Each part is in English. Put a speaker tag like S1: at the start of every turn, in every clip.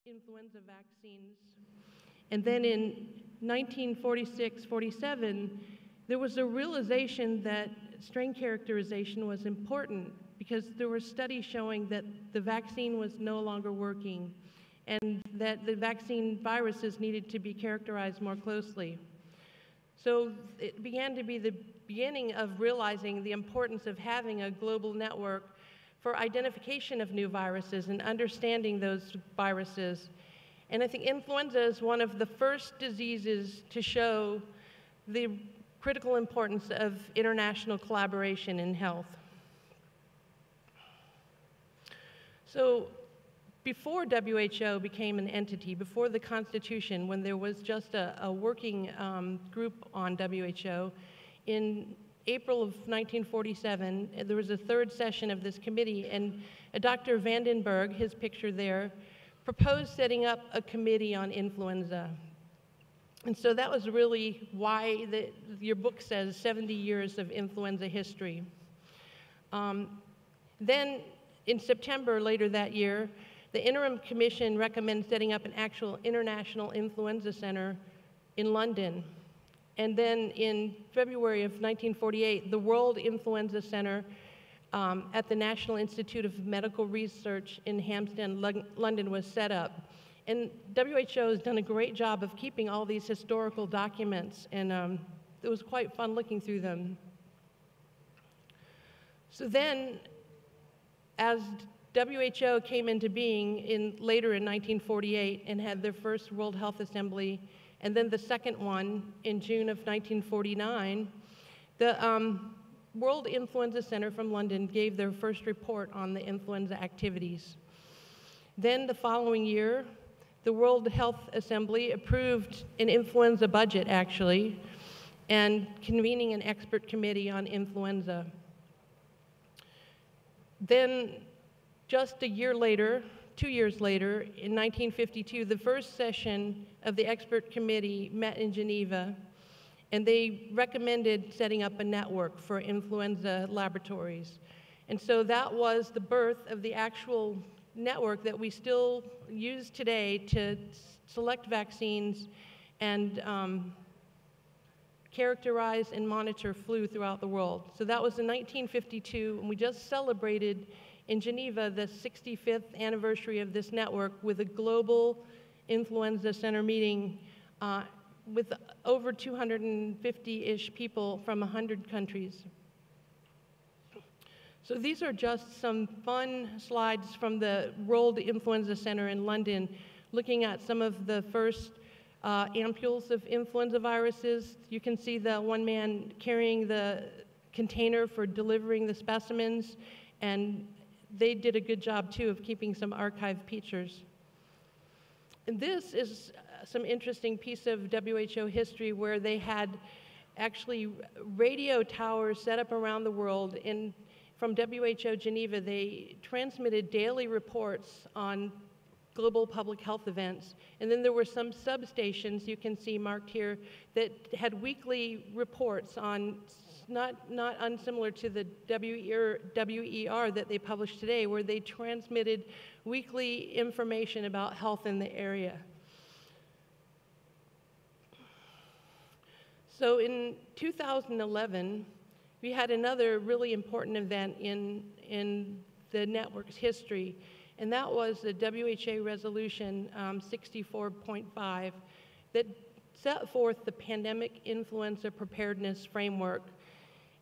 S1: influenza vaccines. And then in 1946-47, there was a realization that strain characterization was important because there were studies showing that the vaccine was no longer working and that the vaccine viruses needed to be characterized more closely. So it began to be the beginning of realizing the importance of having a global network for identification of new viruses and understanding those viruses. And I think influenza is one of the first diseases to show the critical importance of international collaboration in health. So before WHO became an entity, before the Constitution, when there was just a working group on WHO, in April of 1947, there was a third session of this committee, and Dr. Vandenberg, his picture there, proposed setting up a committee on influenza. And so that was really why your book says 70 years of influenza history. Then in September later that year, the Interim Commission recommended setting up an actual international influenza center in London. And then in February of 1948, the World Influenza Center at the National Institute of Medical Research in Hampstead, London was set up. And WHO has done a great job of keeping all these historical documents, and it was quite fun looking through them. So then, as WHO came into being later in 1948 and had their first World Health Assembly, and then the second one in June of 1949, the World Influenza Center from London gave their first report on the influenza activities. Then the following year, the World Health Assembly approved an influenza budget, actually, and convening an expert committee on influenza. Then, just a year later, 2 years later, in 1952, the first session of the expert committee met in Geneva, and they recommended setting up a network for influenza laboratories. And so that was the birth of the actual network that we still use today to select vaccines and characterize and monitor flu throughout the world. So that was in 1952, and we just celebrated in Geneva the 65th anniversary of this network with a global influenza center meeting with over 250-ish people from 100 countries. So these are just some fun slides from the World Influenza Center in London, looking at some of the first ampules of influenza viruses. You can see the one man carrying the container for delivering the specimens, and they did a good job, too, of keeping some archived pictures. And this is some interesting piece of WHO history where they had actually radio towers set up around the world. And from WHO Geneva, they transmitted daily reports on global public health events. And then there were some substations, you can see marked here, that had weekly reports on not unsimilar to the WER that they publish today, where they transmitted weekly information about health in the area. So in 2011, we had another really important event in the network's history, and that was the WHO Resolution 64.5 that set forth the Pandemic Influenza Preparedness Framework.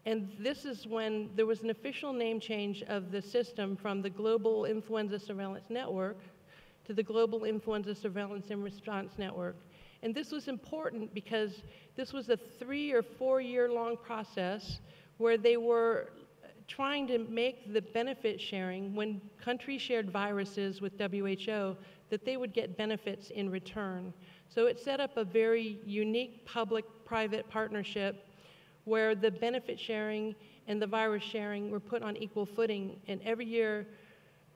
S1: And this is when there was an official name change of the system from the Global Influenza Surveillance Network to the Global Influenza Surveillance and Response Network. And this was important because this was a 3 or 4 year long process where they were trying to make the benefit sharing, when countries shared viruses with WHO, that they would get benefits in return. So it set up a very unique public-private partnership where the benefit sharing and the virus sharing were put on equal footing. And every year,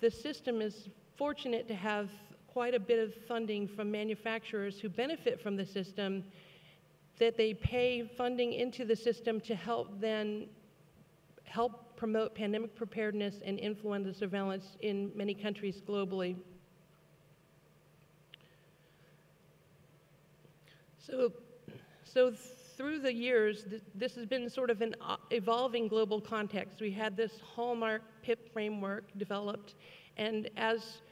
S1: the system is fortunate to have quite a bit of funding from manufacturers who benefit from the system, that they pay funding into the system to help promote pandemic preparedness and influenza surveillance in many countries globally. So, so through the years, this has been sort of an evolving global context. We had this hallmark PIP framework developed, and as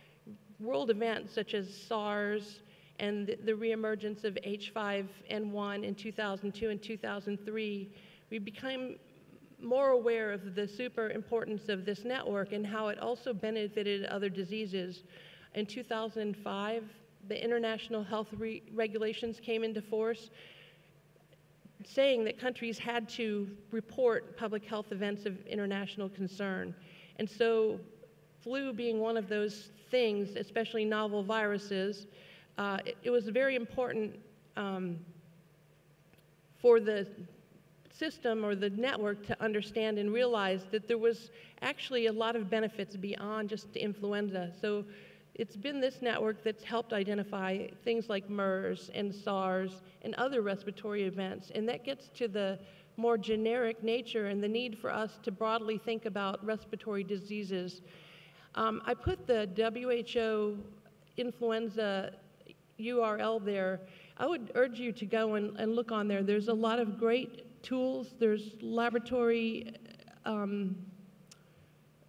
S1: world events such as SARS and the reemergence of H5N1 in 2002 and 2003, we became more aware of the super importance of this network and how it also benefited other diseases. In 2005, the international health regulations came into force, saying that countries had to report public health events of international concern. And so flu being one of those things, especially novel viruses, it was very important for the system or the network to understand and realize that there was actually a lot of benefits beyond just influenza. So it's been this network that's helped identify things like MERS and SARS and other respiratory events, and that gets to the more generic nature and the need for us to broadly think about respiratory diseases. I put the WHO influenza URL there. I would urge you to go and look on there. There's a lot of great tools. There's laboratory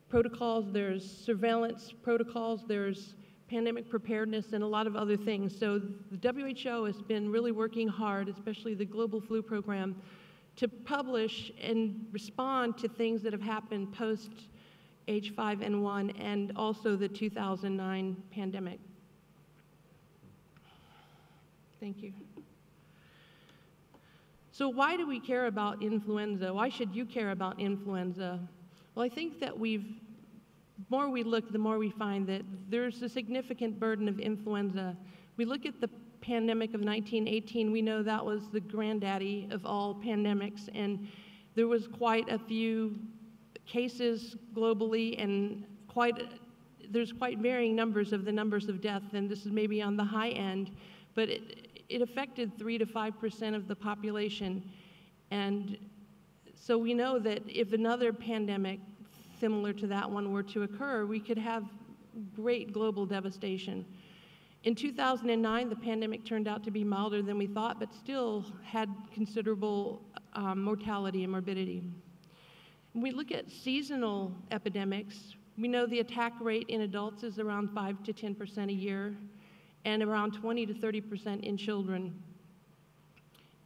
S1: protocols, there's surveillance protocols, there's pandemic preparedness, and a lot of other things. So the WHO has been really working hard, especially the Global Flu Program, to publish and respond to things that have happened post H5N1 and also the 2009 pandemic. Thank you. So why do we care about influenza? Why should you care about influenza? Well, I think that the more we look, the more we find that there's a significant burden of influenza. We look at the pandemic of 1918, we know that was the granddaddy of all pandemics, and there was quite a few cases globally, and there's quite varying numbers of the numbers of death, and this is maybe on the high end, but it affected 3 to 5% of the population. And so we know that if another pandemic similar to that one were to occur, we could have great global devastation. In 2009, the pandemic turned out to be milder than we thought, but still had considerable mortality and morbidity. When we look at seasonal epidemics, we know the attack rate in adults is around 5 to 10% a year, and around 20 to 30% in children.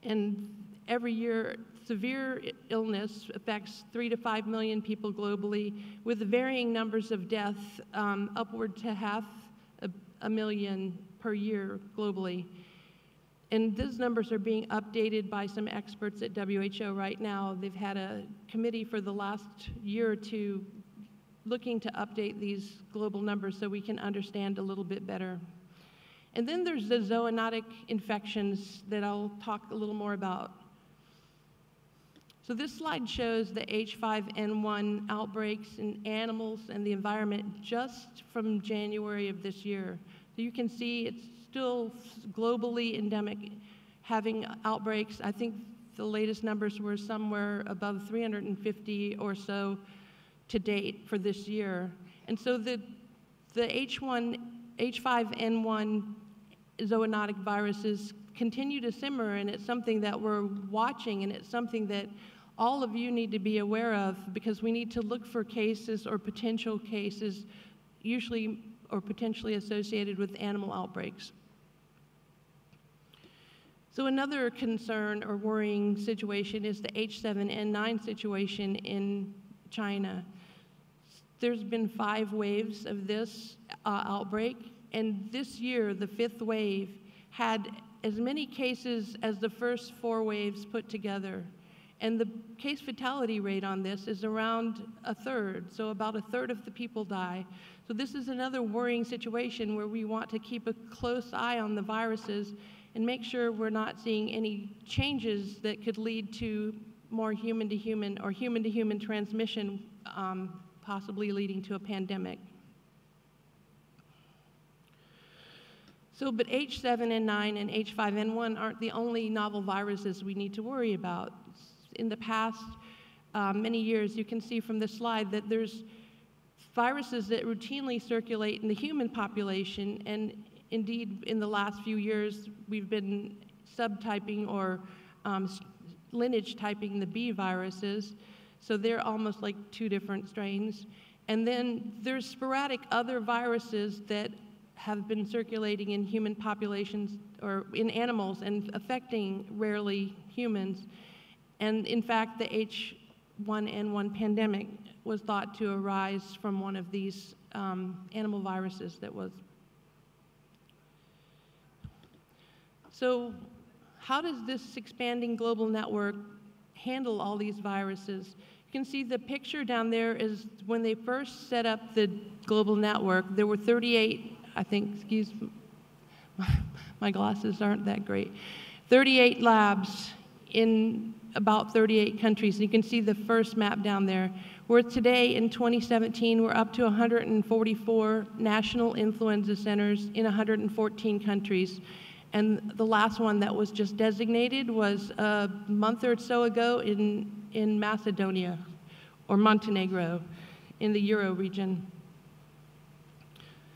S1: And every year, severe illness affects 3 to 5 million people globally, with varying numbers of deaths, upward to 500,000 per year globally. And those numbers are being updated by some experts at WHO right now. They've had a committee for the last year or two looking to update these global numbers so we can understand a little bit better. And then there's the zoonotic infections that I'll talk a little more about. So this slide shows the H5N1 outbreaks in animals and the environment just from January of this year. So you can see it's still globally endemic, having outbreaks. I think the latest numbers were somewhere above 350 or so to date for this year. And so the H5N1 zoonotic viruses continue to simmer, and it's something that we're watching, and it's something that all of you need to be aware of, because we need to look for cases or potential cases, usually or potentially associated with animal outbreaks. So another concern or worrying situation is the H7N9 situation in China. There's been 5 waves of this outbreak, and this year, the 5th wave had as many cases as the first 4 waves put together. And the case fatality rate on this is around 1/3, so about 1/3 of the people die. So this is another worrying situation where we want to keep a close eye on the viruses and make sure we're not seeing any changes that could lead to more human-to-human or human-to-human transmission, possibly leading to a pandemic. So, but H7N9 and H5N1 aren't the only novel viruses we need to worry about. In the past many years, you can see from this slide that there's viruses that routinely circulate in the human population, and indeed, in the last few years, we've been subtyping or lineage typing the B viruses. So they're almost like two different strains. And then there's sporadic other viruses that have been circulating in human populations or in animals and affecting rarely humans. And in fact, the H1N1 pandemic was thought to arise from one of these animal viruses that was. So how does this expanding global network handle all these viruses? You can see the picture down there is when they first set up the global network, there were 38, I think, excuse my glasses aren't that great, 38 labs in about 38 countries. You can see the first map down there. Where today, in 2017, we're up to 144 national influenza centers in 114 countries. And the last one that was just designated was a month or so ago in Macedonia, or Montenegro, in the Euro region.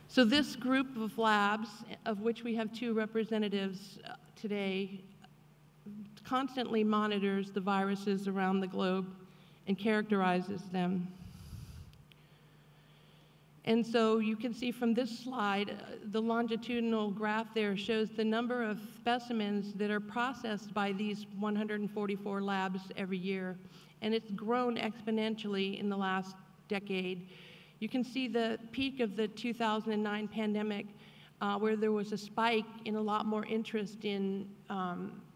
S1: So this group of labs, of which we have 2 representatives today, constantly monitors the viruses around the globe and characterizes them. And so you can see from this slide, the longitudinal graph there shows the number of specimens that are processed by these 144 labs every year. And it's grown exponentially in the last decade. You can see the peak of the 2009 pandemic, where there was a spike in a lot more interest in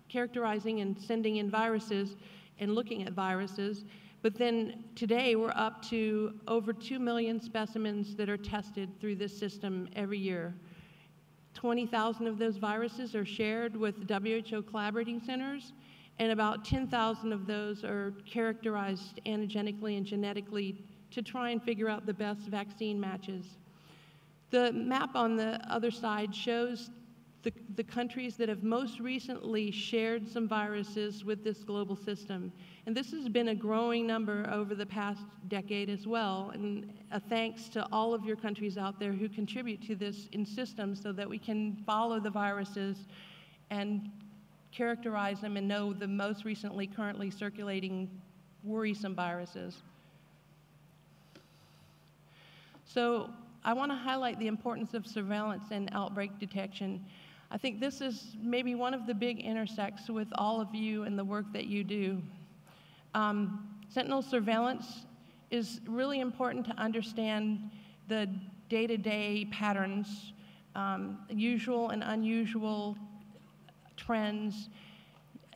S1: characterizing and sending in viruses and looking at viruses. But then today we're up to over 2 million specimens that are tested through this system every year. 20,000 of those viruses are shared with WHO collaborating centers, and about 10,000 of those are characterized antigenically and genetically to try and figure out the best vaccine matches. The map on the other side shows the countries that have most recently shared some viruses with this global system. And this has been a growing number over the past decade as well, and a thanks to all of your countries out there who contribute to this in systems so that we can follow the viruses and characterize them and know the most recently currently circulating worrisome viruses. So I want to highlight the importance of surveillance and outbreak detection. I think this is maybe one of the big intersects with all of you and the work that you do. Sentinel surveillance is really important to understand the day-to-day patterns, usual and unusual trends.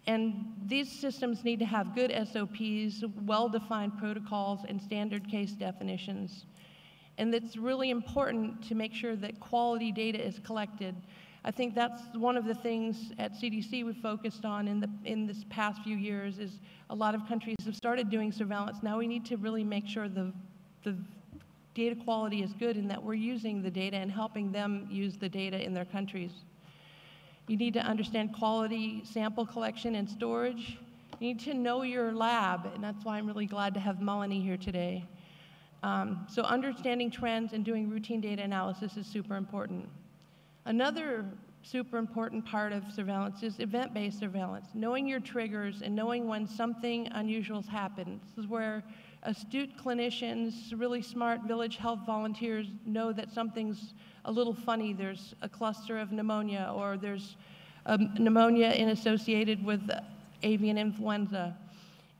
S1: And these systems need to have good SOPs, well-defined protocols, and standard case definitions. And it's really important to make sure that quality data is collected. I think that's one of the things at CDC we've focused on in this past few years is a lot of countries have started doing surveillance. Now we need to really make sure the data quality is good and that we're using the data and helping them use the data in their countries. You need to understand quality sample collection and storage. You need to know your lab, and that's why I'm really glad to have Melanie here today. So understanding trends and doing routine data analysis is super important. Another super important part of surveillance is event-based surveillance, knowing your triggers and knowing when something unusual has happened. This is where astute clinicians, really smart village health volunteers know that something's a little funny. There's a cluster of pneumonia, or there's pneumonia associated with avian influenza.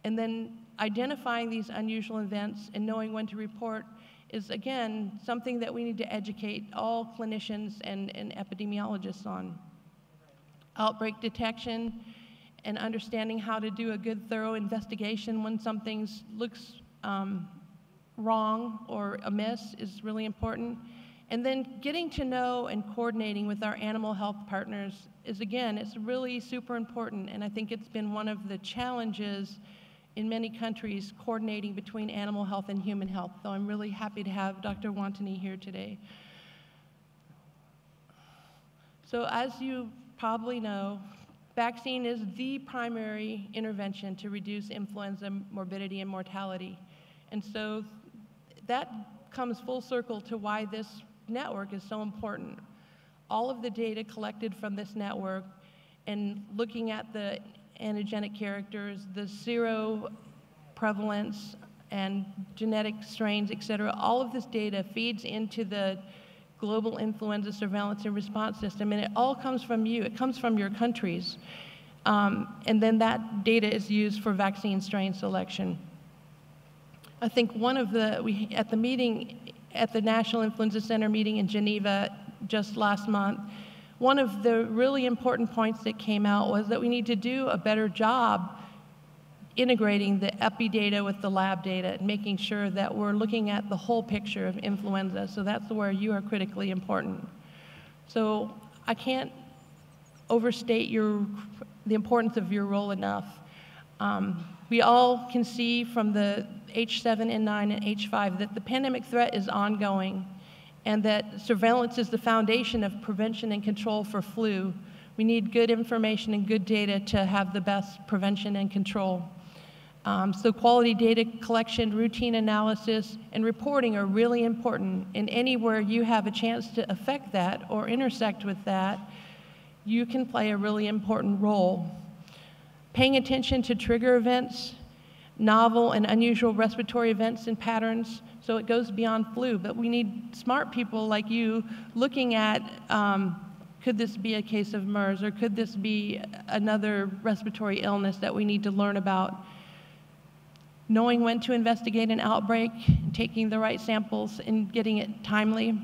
S1: And then identifying these unusual events and knowing when to report is, again, something that we need to educate all clinicians and epidemiologists on. Outbreak detection and understanding how to do a good, thorough investigation when something looks wrong or amiss is really important. And then getting to know and coordinating with our animal health partners is, again, it's really super important. And I think it's been one of the challenges in many countries coordinating between animal health and human health. So I'm really happy to have Dr. Wantani here today. So as you probably know, vaccine is the primary intervention to reduce influenza morbidity and mortality. And so that comes full circle to why this network is so important. All of the data collected from this network and looking at the antigenic characters, the seroprevalence, and genetic strains, et cetera. All of this data feeds into the global influenza surveillance and response system, and it all comes from you. It comes from your countries. And then that data is used for vaccine strain selection. I think one of the, at the meeting, at the National Influenza Center meeting in Geneva just last month, one of the really important points that came out was that we need to do a better job integrating the epi data with the lab data and making sure that we're looking at the whole picture of influenza. So that's where you are critically important. So I can't overstate the importance of your role enough. We all can see from the H7N9 and H5 that the pandemic threat is ongoing and that surveillance is the foundation of prevention and control for flu. We need good information and good data to have the best prevention and control. So quality data collection, routine analysis, and reporting are really important. And anywhere you have a chance to affect that or intersect with that, you can play a really important role. Paying attention to trigger events, novel and unusual respiratory events and patterns, so it goes beyond flu. But we need smart people like you looking at, could this be a case of MERS, or could this be another respiratory illness that we need to learn about? Knowing when to investigate an outbreak, taking the right samples and getting it timely.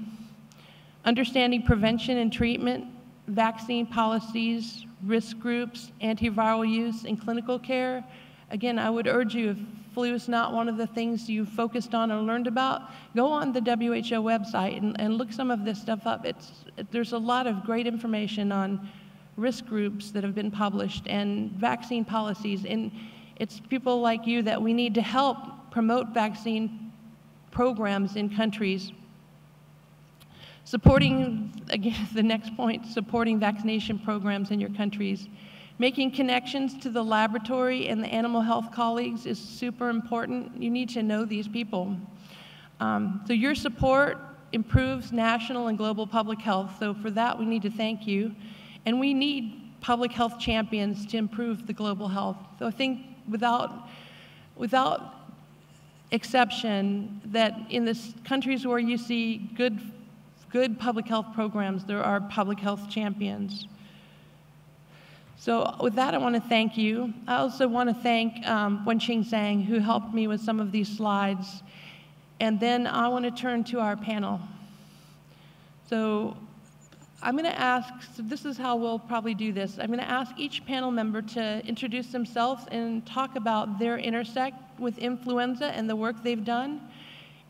S1: Understanding prevention and treatment, vaccine policies, risk groups, antiviral use, and clinical care. Again, I would urge you, if flu is not one of the things you focused on or learned about, go on the WHO website and look some of this stuff up. There's a lot of great information on risk groups that have been published and vaccine policies. And it's people like you that we need to help promote vaccine programs in countries. Supporting, again, the next point, supporting vaccination programs in your countries. Making connections to the laboratory and the animal health colleagues is super important. You need to know these people. So your support improves national and global public health. So for that, we need to thank you. And we need public health champions to improve the global health. So I think without exception, that in the countries where you see good public health programs, there are public health champions. So with that, I want to thank you. I also want to thank Wenqing Zhang, who helped me with some of these slides. And then I want to turn to our panel. So I'm going to ask, so this is how we'll probably do this. I'm going to ask each panel member to introduce themselves and talk about their intersect with influenza and the work they've done.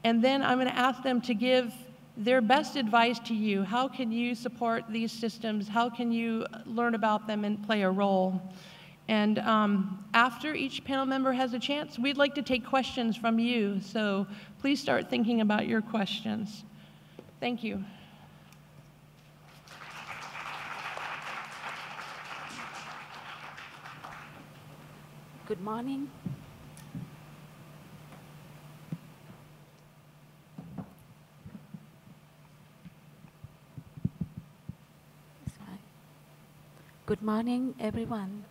S1: And then I'm going to ask them to give their best advice to you. How can you support these systems? How can you learn about them and play a role? And after each panel member has a chance, we'd like to take questions from you. So please start thinking about your questions. Thank you.
S2: Good morning. Good morning, everyone.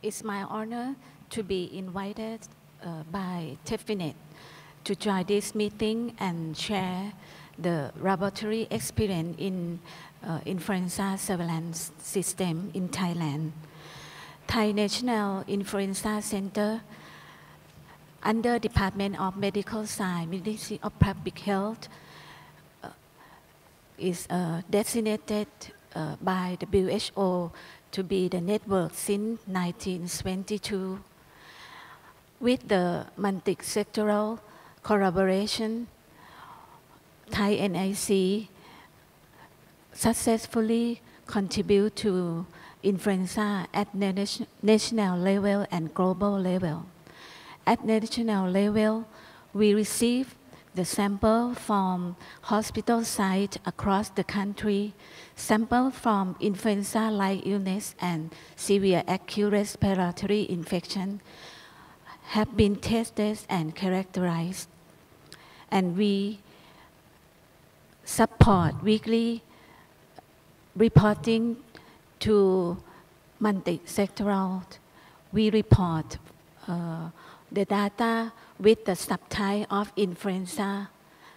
S2: It's my honor to be invited by TEPHINET to join this meeting and share the laboratory experience in influenza surveillance system in Thailand. Thai National Influenza Center, under Department of Medical Science, Ministry of Public Health, is designated by the WHO to be the network since 1922. With the multi-sectoral collaboration, Thai NIC successfully contribute to influenza at national level and global level. At national level, we receive the sample from hospital sites across the country, sample from influenza-like illness and severe acute respiratory infection have been tested and characterized. And we support weekly reporting to multi-sectoral. We report the data with the subtype of influenza,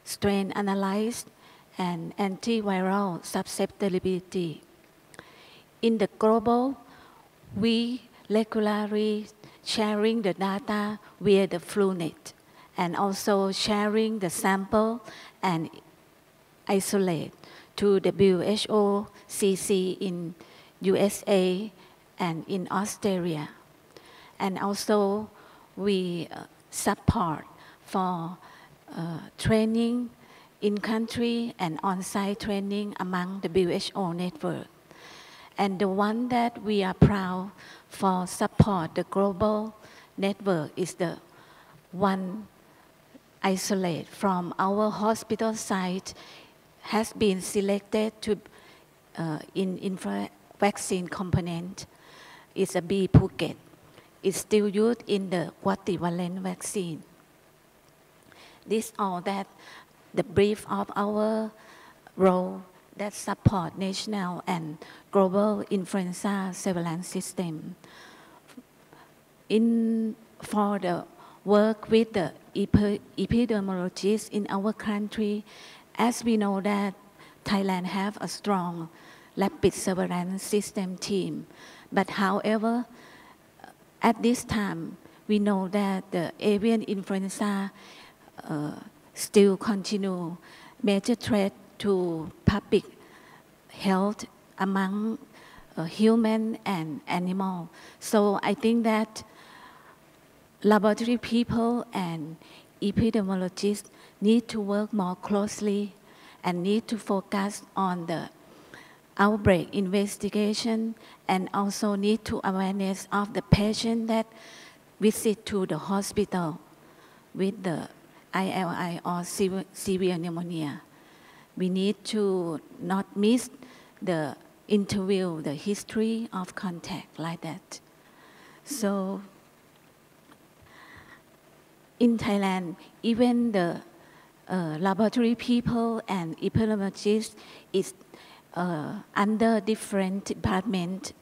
S2: strain analyzed, and antiviral susceptibility. In the global, we regularly sharing the data via the FluNet and also sharing the sample and isolate to WHO CC in USA and in Australia. And also we support for training in country and on-site training among the WHO network. And the one that we are proud for support the global network is the one isolate from our hospital site has been selected to in vaccine component. It's a B Phuket. It's still used in the quadrivalent vaccine. This all that the brief of our role that support national and global influenza surveillance system. For the work with the epidemiologists in our country, as we know that Thailand have a strong rapid surveillance system team. But however, at this time, we know that the avian influenza still continue major threat to public health among human and animal. So I think that laboratory people and epidemiologists need to work more closely and need to focus on the outbreak investigation and also need to awareness of the patient that visit to the hospital with the ILI or severe pneumonia. We need to not miss the interview, the history of contact like that. So in Thailand, even the laboratory people and epidemiologists is under different departments,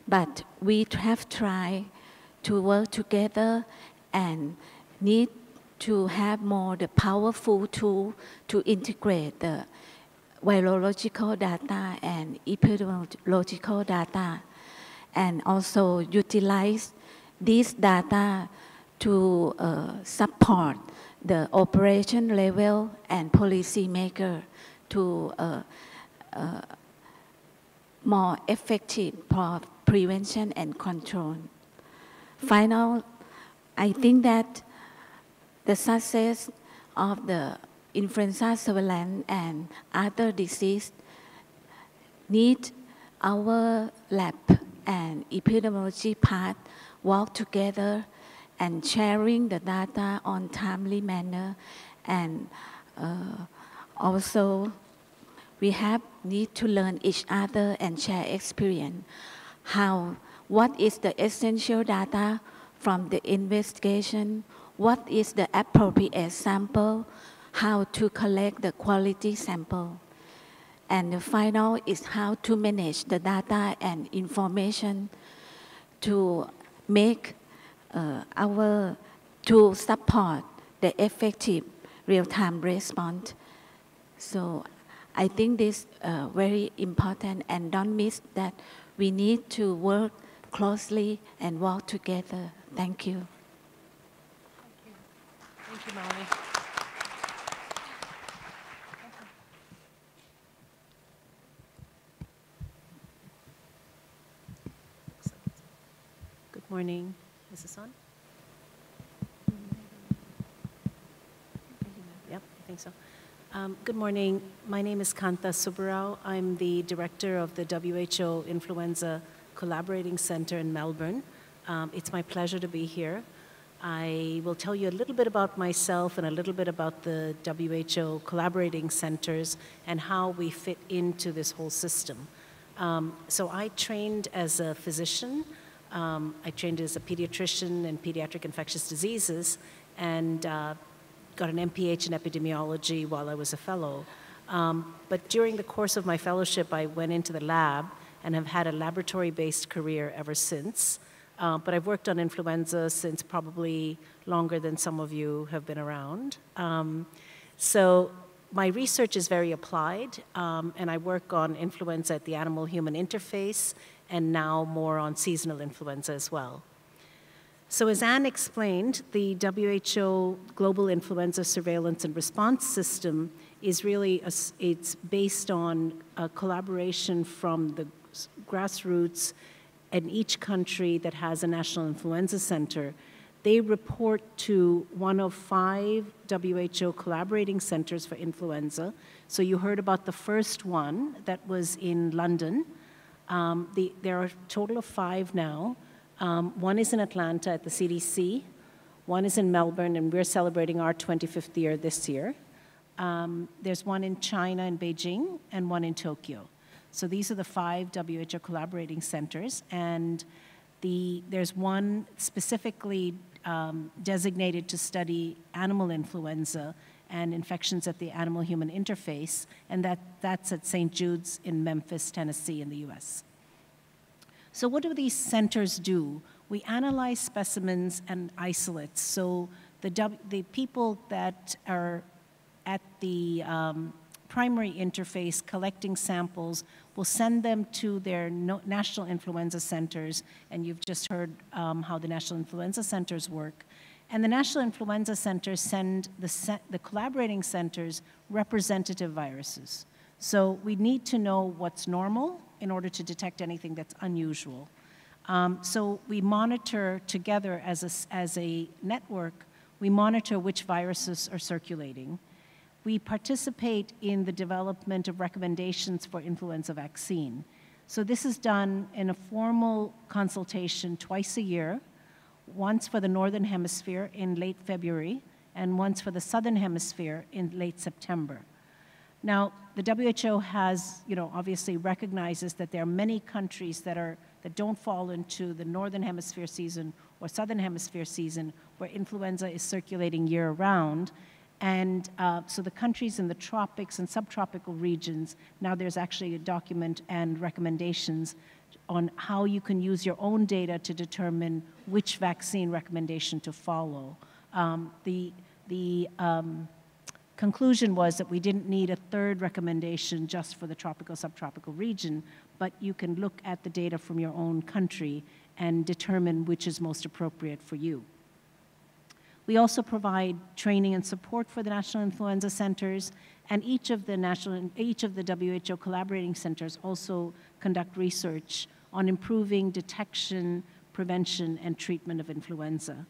S2: but we have tried to work together and need to have more the powerful tool to integrate the virological data and epidemiological data, and also utilize this data to support the operation level and policy maker to more effective for prevention and control. Final, I think that the success of the influenza surveillance and other disease need our lab and epidemiology part work together and sharing the data on timely manner, and also we need to learn each other and share experience. What is the essential data from the investigation? What is the appropriate sample? How to collect the quality sample? And the final is how to manage the data and information to make to support the effective real-time response. So I think this very important, and don't miss that we need to work closely and work together. Thank you.
S1: Thank you, Molly.
S3: Good morning. Is this on? Yep, I think so. Good morning. My name is Kanta Subbarao. I'm the director of the WHO Influenza Collaborating Center in Melbourne. It's my pleasure to be here. I will tell you a little bit about myself and a little bit about the WHO collaborating centers and how we fit into this whole system. So I trained as a physician. I trained as a pediatrician in pediatric infectious diseases and got an MPH in epidemiology while I was a fellow. But during the course of my fellowship, I went into the lab and have had a laboratory-based career ever since. But I've worked on influenza since probably longer than some of you have been around. So my research is very applied, and I work on influenza at the animal-human interface, and now more on seasonal influenza as well. So as Anne explained, the WHO Global Influenza Surveillance and Response System is really, it's based on a collaboration from the grassroots in each country that has a national influenza center. They report to one of 5 WHO collaborating centers for influenza. So you heard about the first one that was in London. There are a total of 5 now. One is in Atlanta at the CDC, one is in Melbourne, and we're celebrating our 25th year this year. There's one in China in Beijing, and one in Tokyo. So these are the 5 WHO collaborating centers, and there's one specifically designated to study animal influenza and infections at the animal-human interface, and that's at St. Jude's in Memphis, Tennessee in the US. So what do these centers do? We analyze specimens and isolates. So the people that are at the primary interface collecting samples will send them to their national influenza centers, and you've just heard how the national influenza centers work. And the national influenza centers send the collaborating centers representative viruses. So we need to know what's normal in order to detect anything that's unusual. So we monitor together as a network, we monitor which viruses are circulating. We participate in the development of recommendations for influenza vaccine. So this is done in a formal consultation twice a year, once for the Northern Hemisphere in late February, and once for the Southern Hemisphere in late September. Now, the WHO has, obviously recognizes that there are many countries that don't fall into the Northern Hemisphere season or Southern Hemisphere season where influenza is circulating year-round. And so the countries in the tropics and subtropical regions, now there's actually a document and recommendations on how you can use your own data to determine which vaccine recommendation to follow. The conclusion was that we didn't need a third recommendation just for the tropical, subtropical region, but you can look at the data from your own country and determine which is most appropriate for you. We also provide training and support for the national influenza centers, and each of the WHO collaborating centers also conduct research on improving detection, prevention, and treatment of influenza.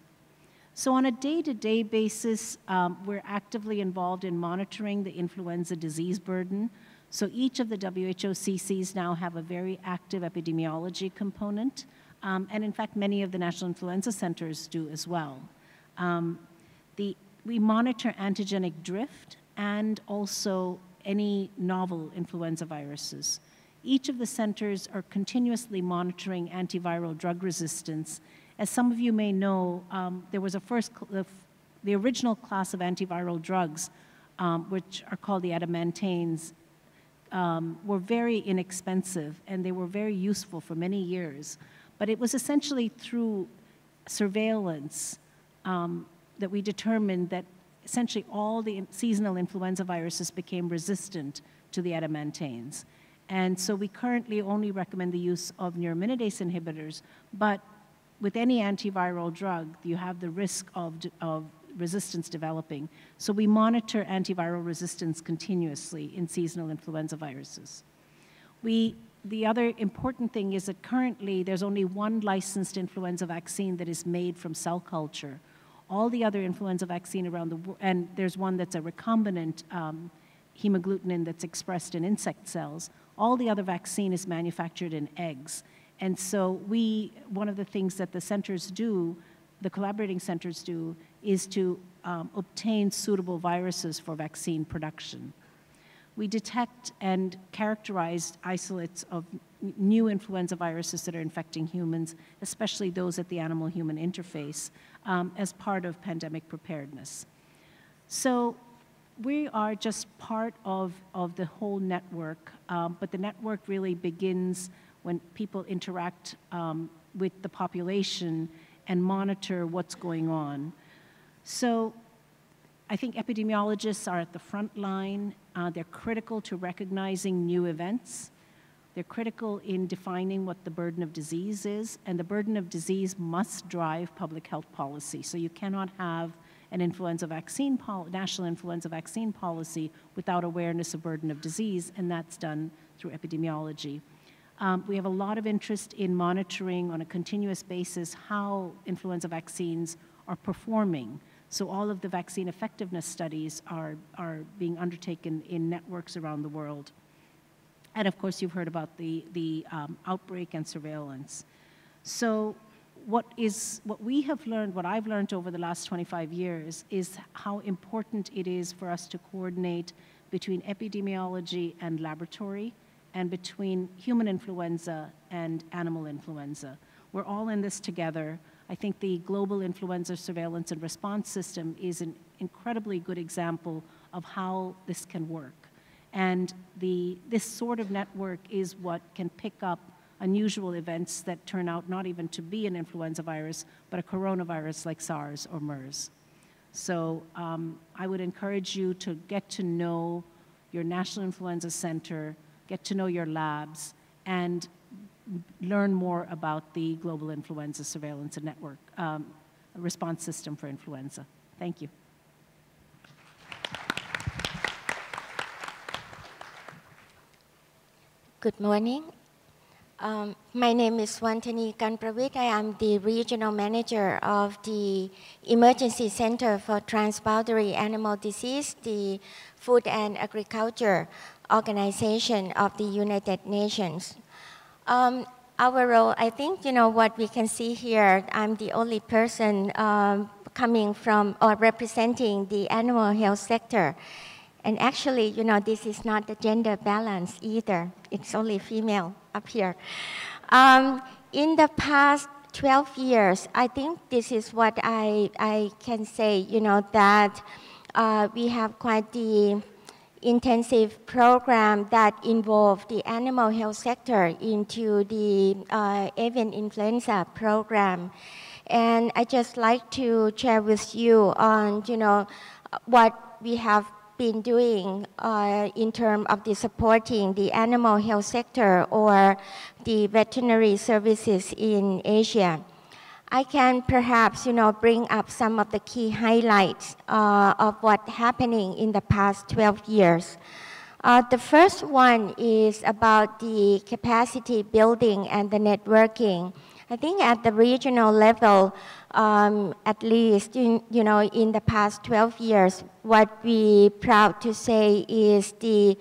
S3: So on a day-to-day basis, we're actively involved in monitoring the influenza disease burden. So each of the WHO CCs now have a very active epidemiology component, and in fact, many of the national influenza centers do as well. We monitor antigenic drift and also any novel influenza viruses. Each of the centers are continuously monitoring antiviral drug resistance. As some of you may know, there was the original class of antiviral drugs, which are called the adamantanes, were very inexpensive, and they were very useful for many years. But it was essentially through surveillance that we determined that essentially all the seasonal influenza viruses became resistant to the adamantanes. And so we currently only recommend the use of neuraminidase inhibitors, but with any antiviral drug, you have the risk of resistance developing. So we monitor antiviral resistance continuously in seasonal influenza viruses. The other important thing is that currently there's only one licensed influenza vaccine that is made from cell culture. All the other influenza vaccine around the world, and there's one that's a recombinant hemagglutinin that's expressed in insect cells. All the other vaccine is manufactured in eggs. And so one of the things that the centers do, the collaborating centers do, is to obtain suitable viruses for vaccine production. We detect and characterize isolates of new influenza viruses that are infecting humans, especially those at the animal-human interface, as part of pandemic preparedness. So we are just part of the whole network, but the network really begins when people interact with the population and monitor what's going on. So I think epidemiologists are at the front line. They're critical to recognizing new events. They're critical in defining what the burden of disease is, and the burden of disease must drive public health policy. So you cannot have an national influenza vaccine policy without awareness of burden of disease, and that's done through epidemiology. We have a lot of interest in monitoring on a continuous basis how influenza vaccines are performing. So all of the vaccine effectiveness studies are being undertaken in networks around the world. And of course, you've heard about the outbreak and surveillance. So what we have learned, what I've learned over the last 25 years is how important it is for us to coordinate between epidemiology and laboratory and between human influenza and animal influenza. We're all in this together. I think the global influenza surveillance and response system is an incredibly good example of how this can work. And this sort of network is what can pick up unusual events that turn out not even to be an influenza virus, but a coronavirus like SARS or MERS. So I would encourage you to get to know your National Influenza Center, get to know your labs, and learn more about the global influenza surveillance and network response system for influenza. Thank you.
S4: Good morning. My name is Wantani Kanpravit. I am the Regional Manager of the Emergency Center for Transboundary Animal Disease, the Food and Agriculture Organization of the United Nations. Our role, I think, what we can see here, I'm the only person coming from or representing the animal health sector. And actually, this is not the gender balance either. It's only female up here. In the past 12 years, I think this is what I can say, that we have quite the intensive program that involved the animal health sector into the avian influenza program. And I just like to share with you on, what we have been doing in terms of the supporting the animal health sector or the veterinary services in Asia. I can perhaps, bring up some of the key highlights of what's happening in the past 12 years. The first one is about the capacity building and the networking. I think at the regional level, at least in the past 12 years, what we proud to say is the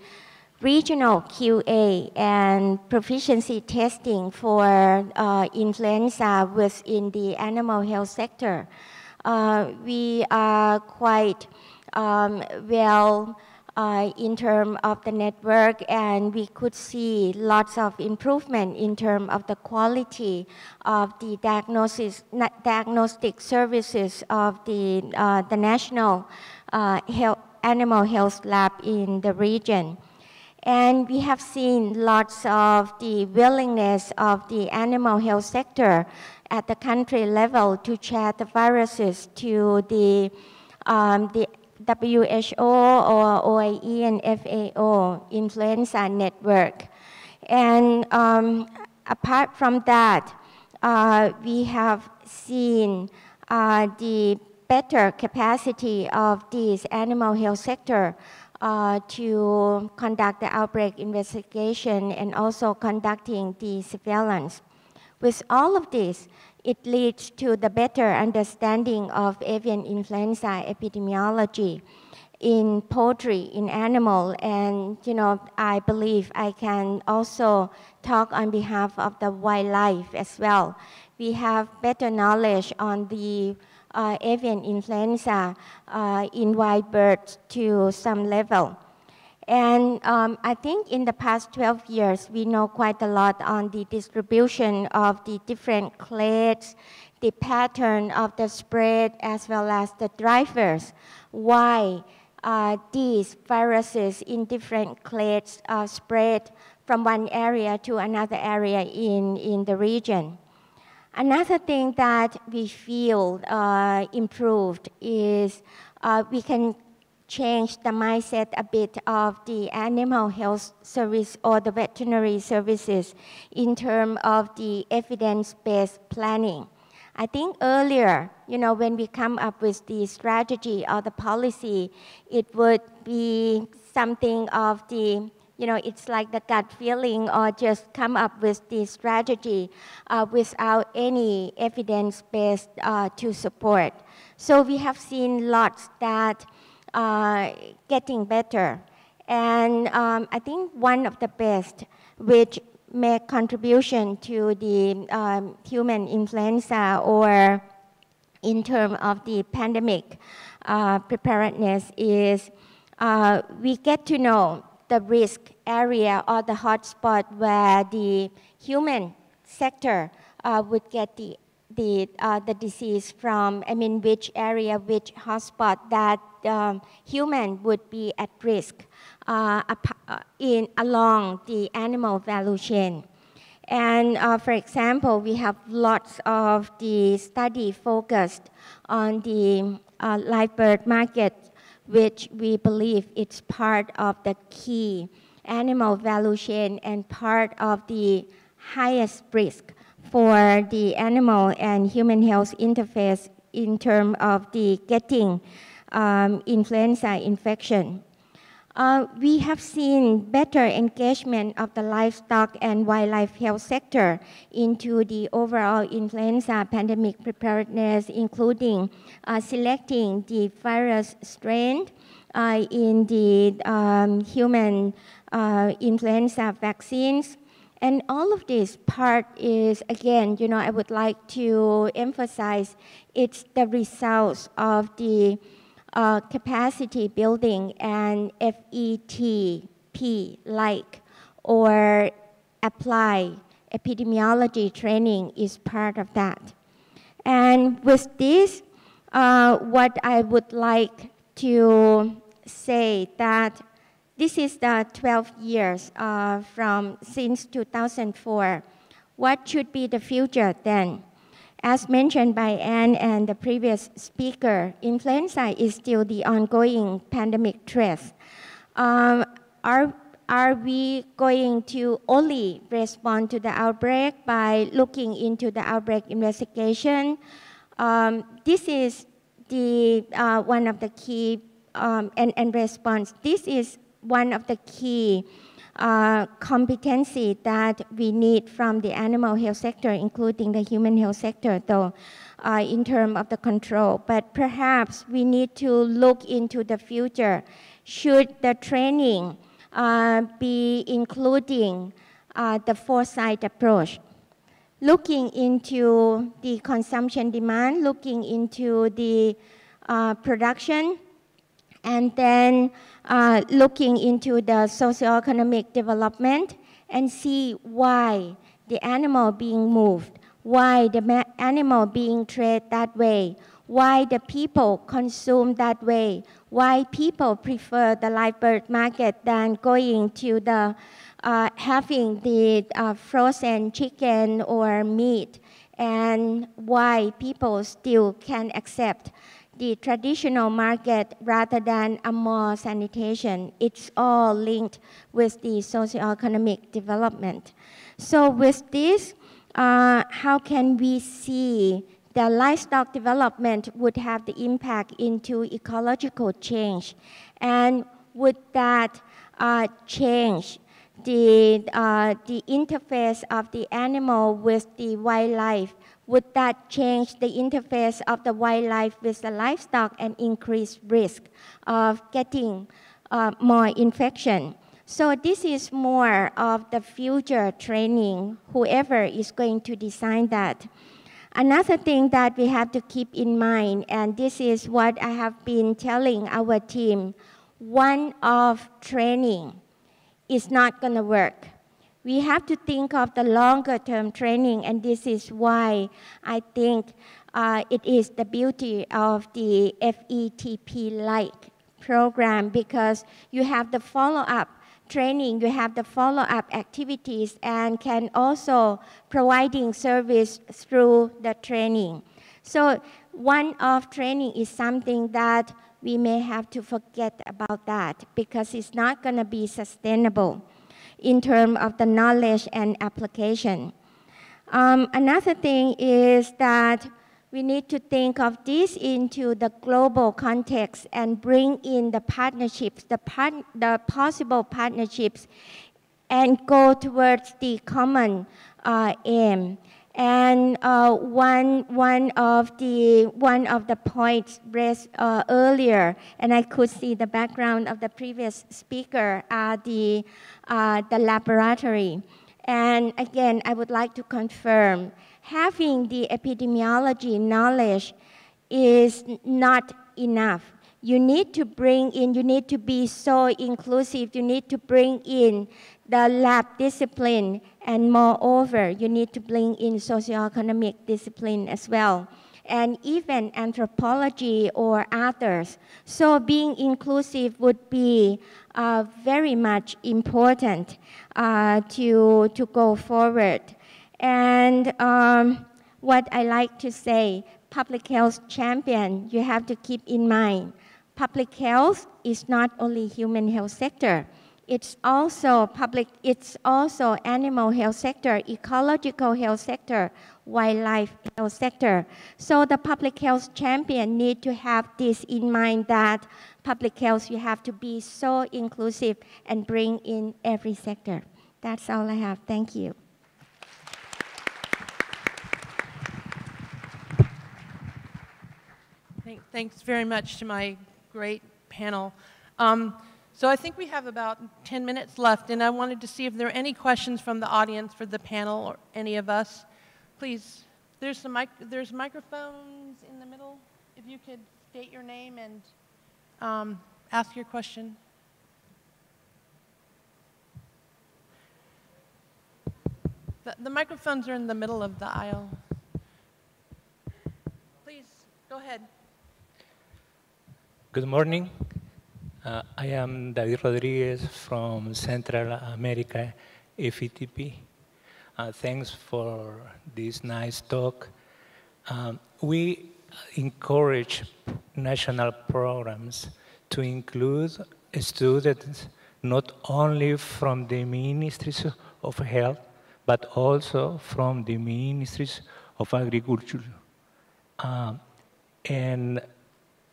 S4: regional QA and proficiency testing for influenza within the animal health sector. We are quite well in terms of the network, and we could see lots of improvement in terms of the quality of the diagnostic services of the national animal health lab in the region. And we have seen lots of the willingness of the animal health sector at the country level to share the viruses to the WHO or OIE and FAO influenza network. And apart from that, we have seen the better capacity of this animal health sector to conduct the outbreak investigation and also conducting the surveillance. With all of this, it leads to the better understanding of avian influenza epidemiology in poultry, in animal, and I believe I can also talk on behalf of the wildlife as well. We have better knowledge on the avian influenza in wild birds to some level. And I think in the past 12 years, we know quite a lot on the distribution of the different clades, the pattern of the spread, as well as the drivers. Why these viruses in different clades spread from one area to another area in the region. Another thing that we feel improved is we can change the mindset a bit of the animal health service or the veterinary services in terms of the evidence-based planning. I think earlier, when we come up with the strategy or the policy, it would be something of the, it's like the gut feeling or just come up with the strategy without any evidence-based to support. So we have seen lots that getting better. And I think one of the best, which make contribution to the human influenza or in terms of the pandemic preparedness is we get to know the risk area or the hotspot where the human sector would get the disease from, which area, which hotspot that human would be at risk along the animal value chain. And for example, we have lots of the study focused on the live bird market, which we believe it's part of the key animal value chain and part of the highest risk for the animal and human health interface in terms of the getting influenza infection. We have seen better engagement of the livestock and wildlife health sector into the overall influenza pandemic preparedness, including selecting the virus strain in the human influenza vaccines. And all of this part is, again, I would like to emphasize, it's the results of the capacity building and FETP-like or apply epidemiology training is part of that. And with this, what I would like to say that this is the 12 years since 2004. What should be the future then? As mentioned by Anne and the previous speaker, influenza is still the ongoing pandemic threat. Are we going to only respond to the outbreak by looking into the outbreak investigation? This is the one of the key and response. This is one of the key competency that we need from the animal health sector, including the human health sector, though, in terms of the control. But perhaps we need to look into the future. Should the training be including the foresight approach? Looking into the consumption demand, looking into the production, and then looking into the socioeconomic development and see why the animal being moved, why the animal being traded that way, why the people consume that way, why people prefer the live bird market than going to the having the frozen chicken or meat, and why people still can accept the traditional market rather than a more sanitation. It's all linked with the socioeconomic development. So with this, how can we see the livestock development would have the impact into ecological change? And would that change the interface of the animal with the wildlife? Would that change the interface of the wildlife with the livestock and increase risk of getting more infection? So this is more of the future training, whoever is going to design that. Another thing that we have to keep in mind, and this is what I have been telling our team, one-off training is not going to work. We have to think of the longer term training, and this is why I think it is the beauty of the FETP-like program, because you have the follow-up training, you have the follow-up activities, and can also providing service through the training. So one-off training is something that we may have to forget about that because it's not going to be sustainable in terms of the knowledge and application. Another thing is that we need to think of this into the global context and bring in the partnerships, the possible partnerships, and go towards the common aim. And one of the points raised earlier, and I could see the background of the previous speaker, are the laboratory. And again, I would like to confirm, having the epidemiology knowledge is not enough. You need to bring in, you need to be so inclusive, you need to bring in the lab discipline, and moreover, you need to bring in socioeconomic discipline as well, and even anthropology or others. So being inclusive would be very much important to go forward. And what I like to say, public health champion, you have to keep in mind, public health is not only human health sector. It's also animal health sector, ecological health sector, wildlife health sector. So the public health champion need to have this in mind, that public health, you have to be so inclusive and bring in every sector. That's all I have. Thank you.
S1: Thanks very much to my great panel. So I think we have about 10 minutes left, and I wanted to see if there are any questions from the audience for the panel or any of us. Please, there's microphones in the middle. If you could state your name and ask your question. The microphones are in the middle of the aisle. Please, go ahead.
S5: Good morning. I am David Rodriguez from Central America FETP. Thanks for this nice talk. We encourage national programs to include students not only from the Ministries of Health, but also from the Ministries of Agriculture. And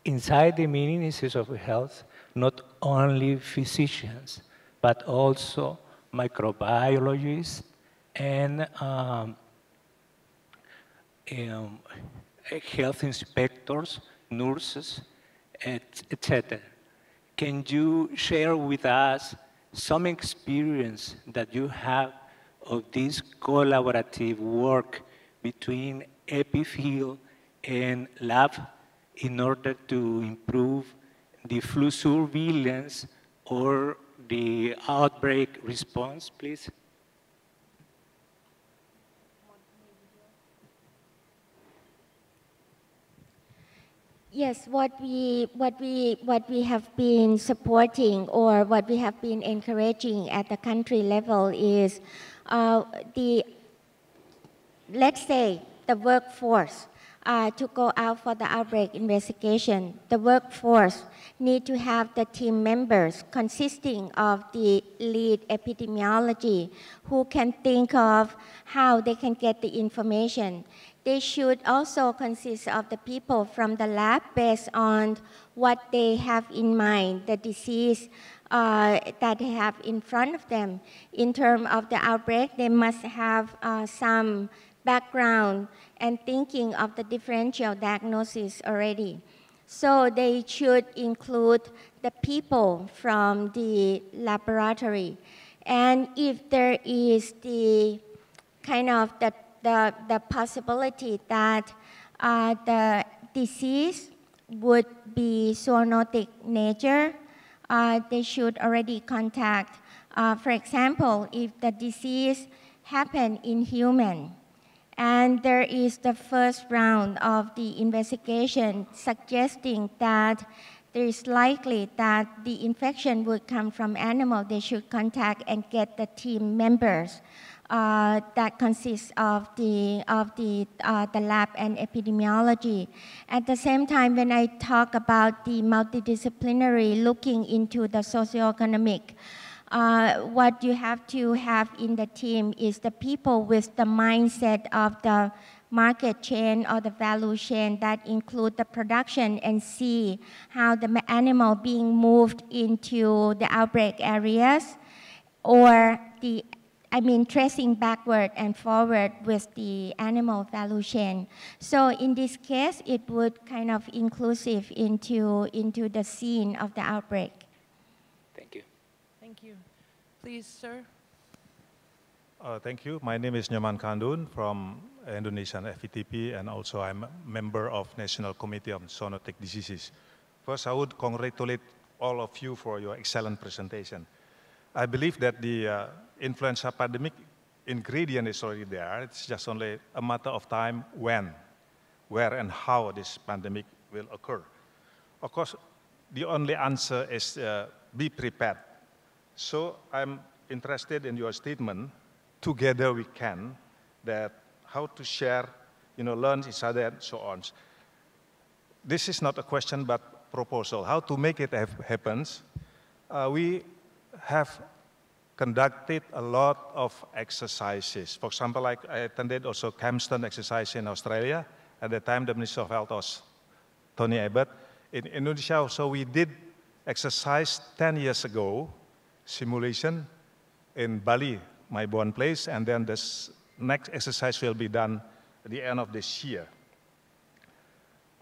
S5: inside the Ministries of Health, not only physicians, but also microbiologists and health inspectors, nurses, etc. Can you share with us some experience that you have of this collaborative work between EpiField and lab in order to improve the flu surveillance or the outbreak response, please?
S4: Yes, what we have been supporting, or what we have been encouraging at the country level, is let's say the workforce to go out for the outbreak investigation. The workforce need to have the team members consisting of the lead epidemiology who can think of how they can get the information. They should also consist of the people from the lab based on what they have in mind, the disease that they have in front of them. In terms of the outbreak, they must have some background and thinking of the differential diagnosis already. So they should include the people from the laboratory. And if there is the kind of the possibility that the disease would be zoonotic nature, they should already contact. For example, if the disease happened in human, and there is the first round of the investigation suggesting that there is likely that the infection would come from animal, they should contact and get the team members that consists of the lab and epidemiology. At the same time, when I talk about the multidisciplinary looking into the socioeconomic, what you have to have in the team is the people with the mindset of the market chain or the value chain that include the production and see how the animal being moved into the outbreak areas, or tracing backward and forward with the animal value chain. So in this case, it would kind of inclusive into the scene of the outbreak.
S5: Thank you.
S1: Thank you. Please, sir.
S6: Thank you. My name is Nyoman Kandun from Indonesian FETP, and also I'm a member of National Committee on Zoonotic Diseases. First, I would congratulate all of you for your excellent presentation. I believe that the influenza pandemic ingredient is already there. It's just only a matter of time when, where, and how this pandemic will occur. Of course, the only answer is be prepared. So I'm interested in your statement, together we can, that how to share, learn each other and so on. This is not a question but proposal. How to make it happen? We have conducted a lot of exercises. For example, like I attended also Camston exercise in Australia. At the time, the Minister of Health was Tony Abbott. In Indonesia also, we did exercise 10 years ago, simulation in Bali, my born place, and then this next exercise will be done at the end of this year.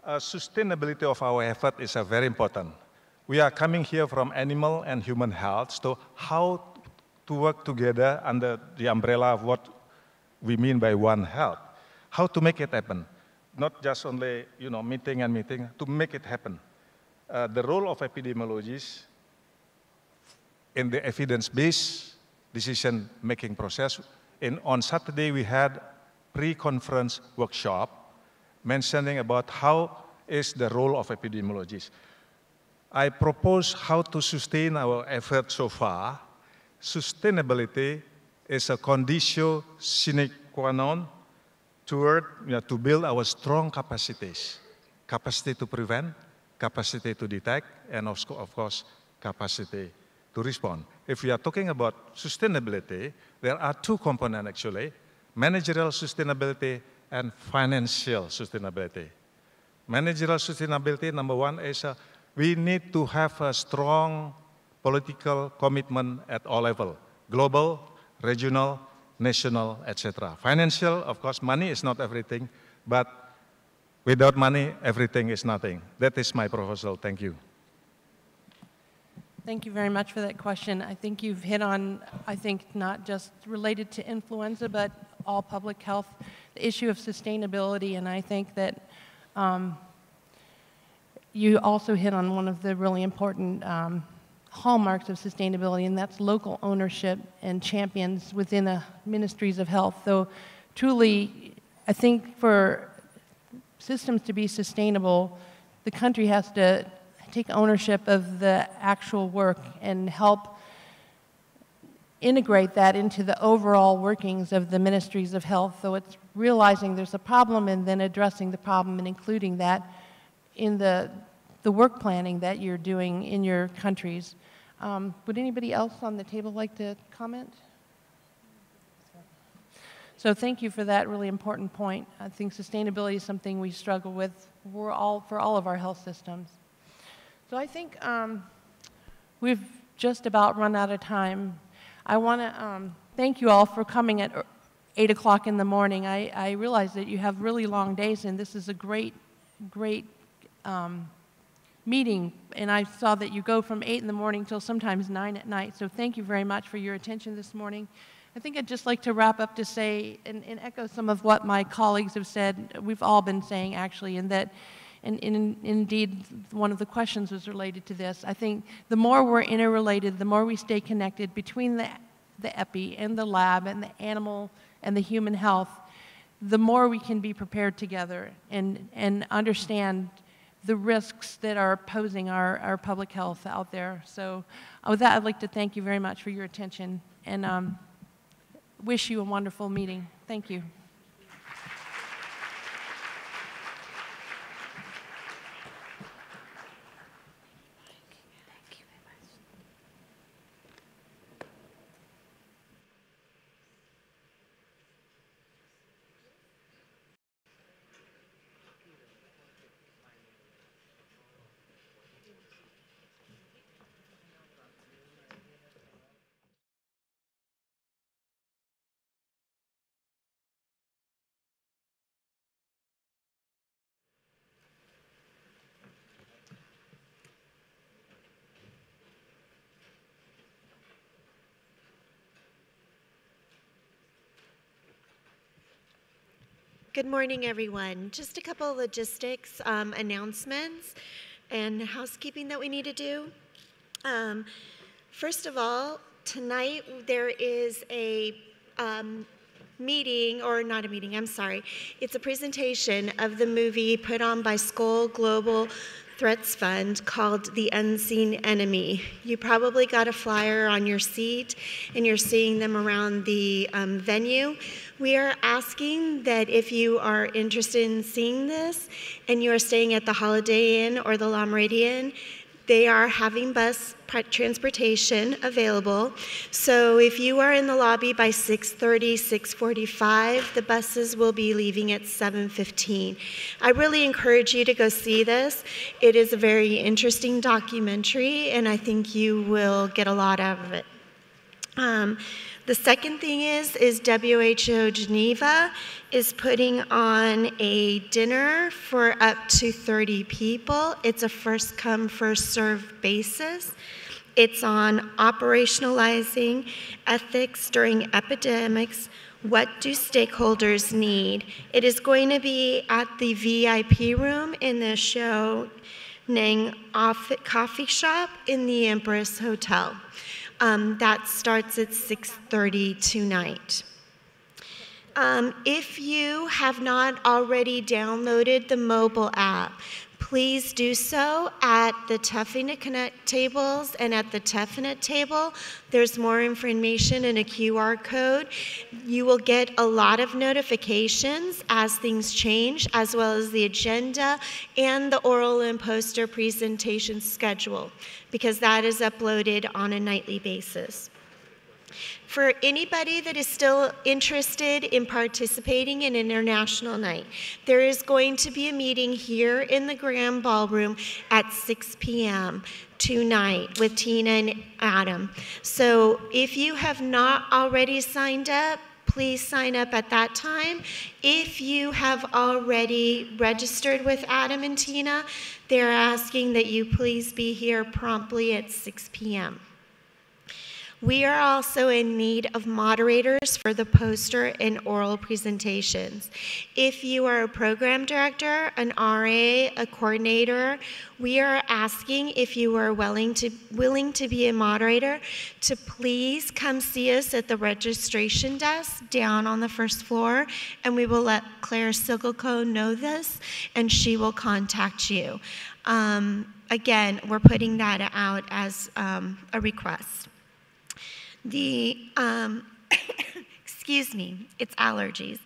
S6: Sustainability of our effort is very important. We are coming here from animal and human health, so how to work together under the umbrella of what we mean by One Health. How to make it happen. Not just only, meeting and meeting, to make it happen. The role of epidemiologists in the evidence-based decision-making process. On Saturday, we had pre-conference workshop mentioning about how is the role of epidemiologists. I propose how to sustain our effort so far. Sustainability is a conditio sine qua non toward to build our strong capacities. Capacity to prevent, capacity to detect, and of course, capacity to respond. If we are talking about sustainability, there are two components actually, managerial sustainability and financial sustainability. Managerial sustainability, number one, is we need to have a strong political commitment at all levels, global, regional, national, etc. Financial, of course, money is not everything, but without money, everything is nothing. That is my proposal. Thank you.
S1: Thank you very much for that question. I think you've hit on, not just related to influenza, but all public health, the issue of sustainability, and I think that you also hit on one of the really important hallmarks of sustainability, and that's local ownership and champions within the ministries of health. So truly, I think for systems to be sustainable, the country has to take ownership of the actual work and help integrate that into the overall workings of the ministries of health. So it's realizing there's a problem and then addressing the problem and including that in the work planning that you're doing in your countries. Would anybody else on the table like to comment? So thank you for that really important point. I think sustainability is something we struggle with for all of our health systems. So I think we've just about run out of time. I want to thank you all for coming at 8 o'clock in the morning. I realize that you have really long days, and this is a great meeting. And I saw that you go from 8 in the morning till sometimes 9 at night. So thank you very much for your attention this morning. I think I'd just like to wrap up to say and echo some of what my colleagues have said, we've all been saying actually, and that and indeed, one of the questions was related to this. I think the more we're interrelated, the more we stay connected between the epi and the lab and the animal and the human health, the more we can be prepared together and understand the risks that are posing our public health out there. So with that, I'd like to thank you very much for your attention and wish you a wonderful meeting. Thank you.
S7: Good morning, everyone. Just a couple of logistics announcements and housekeeping that we need to do. First of all, tonight there is a meeting, or not a meeting, I'm sorry. It's a presentation of the movie put on by Skoll Global Threats Fund called The Unseen Enemy. You probably got a flyer on your seat and you're seeing them around the venue. We are asking that if you are interested in seeing this and you are staying at the Holiday Inn or the La Meridian, they are having bus transportation available. So if you are in the lobby by 6:30, 6:45, the buses will be leaving at 7:15. I really encourage you to go see this. It is a very interesting documentary, and I think you will get a lot out of it. The second thing is WHO Geneva is putting on a dinner for up to 30 people. It's a first come, first served basis. It's on operationalizing ethics during epidemics. What do stakeholders need? It is going to be at the VIP room in the Show Nang Coffee Shop in the Empress Hotel. That starts at 6:30 tonight. If you have not already downloaded the mobile app, please do so at the Toughinet Connect tables and at the Toughinet table. There's more information and a QR code. You will get a lot of notifications as things change, as well as the agenda and the oral and poster presentation schedule, because that is uploaded on a nightly basis. For anybody that is still interested in participating in International Night, there is going to be a meeting here in the Grand Ballroom at 6 p.m. tonight with Tina and Adam. So if you have not already signed up, please sign up at that time. If you have already registered with Adam and Tina, they're asking that you please be here promptly at 6 p.m. We are also in need of moderators for the poster and oral presentations. If you are a program director, an RA, a coordinator, we are asking if you are willing to be a moderator to please come see us at the registration desk down on the first floor, and we will let Claire Sigelco know this, and she will contact you. Again, we're putting that out as a request. Excuse me, it's allergies.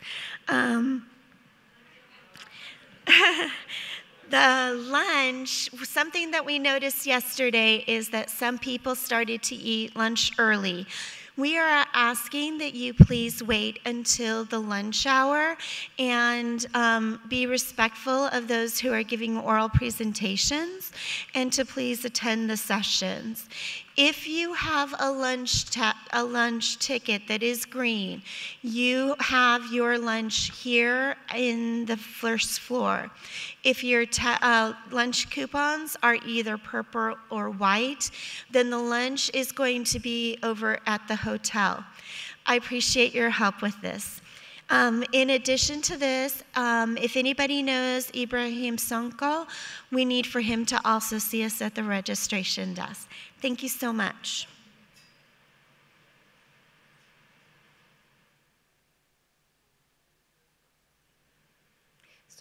S7: The lunch, something that we noticed yesterday is that some people started to eat lunch early. We are asking that you please wait until the lunch hour and be respectful of those who are giving oral presentations, and to please attend the sessions. If you have a lunch ticket that is green, you have your lunch here in the first floor. If your lunch coupons are either purple or white, then the lunch is going to be over at the hotel. I appreciate your help with this. In addition to this, if anybody knows Ibrahim Sonko, we need for him to also see us at the registration desk. Thank you so much.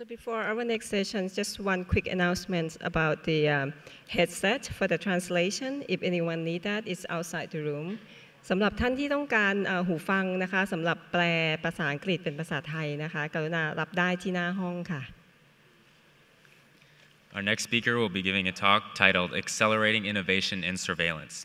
S8: So before our next session, just one quick announcement about the headset for the translation. If anyone need that, it's outside the room. สำหรับท่านที่ต้องการหูฟังนะคะสำหรับแปลภาษาอังกฤษเป็นภาษาไทยนะคะกรุณารับได้ที่หน้าห้องค่ะ
S9: Our next speaker will be giving a talk titled Accelerating Innovation in Surveillance.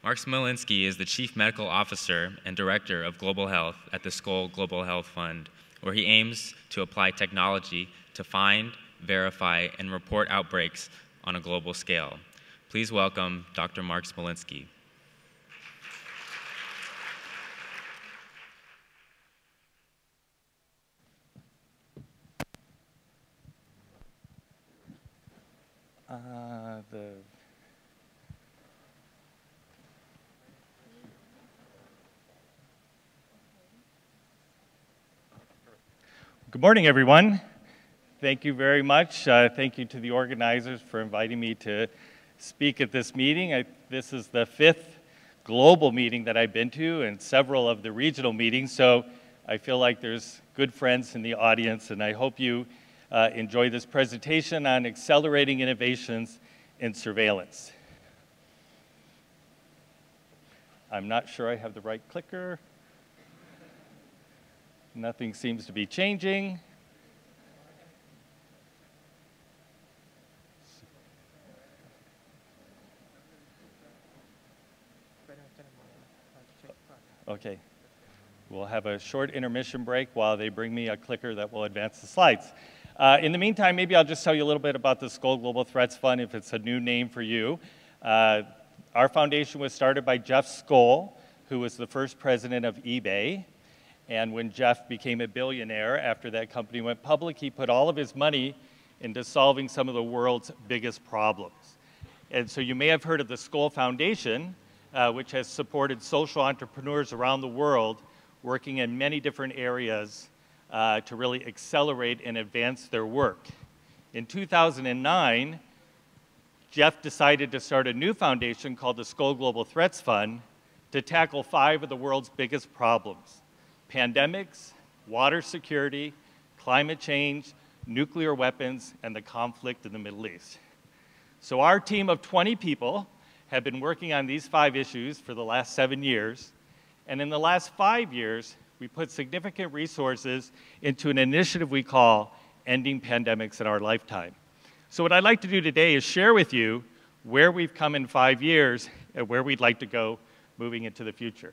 S9: Mark Smolinski is the Chief Medical Officer and Director of Global Health at the Skoll Global Health Fund, where he aims to apply technology to find, verify, and report outbreaks on a global scale. Please welcome Dr. Mark Smolinski.
S10: Good morning, everyone. Thank you very much. Thank you to the organizers for inviting me to speak at this meeting. This is the 5th global meeting that I've been to and several of the regional meetings, so I feel like there's good friends in the audience, and I hope you enjoy this presentation on accelerating innovations in surveillance. I'm not sure I have the right clicker. Nothing seems to be changing. Okay. We'll have a short intermission break while they bring me a clicker that will advance the slides. In the meantime, maybe I'll just tell you a little bit about the Skoll Global Threats Fund, if it's a new name for you. Our foundation was started by Jeff Skoll, who was the first president of eBay. And when Jeff became a billionaire after that company went public, he put all of his money into solving some of the world's biggest problems. And so you may have heard of the Skoll Foundation, which has supported social entrepreneurs around the world working in many different areas to really accelerate and advance their work. In 2009, Jeff decided to start a new foundation called the Skoll Global Threats Fund to tackle 5 of the world's biggest problems: pandemics, water security, climate change, nuclear weapons, and the conflict in the Middle East. So our team of 20 people have been working on these 5 issues for the last 7 years, and in the last 5 years, we put significant resources into an initiative we call Ending Pandemics in Our Lifetime. So what I'd like to do today is share with you where we've come in 5 years and where we'd like to go moving into the future.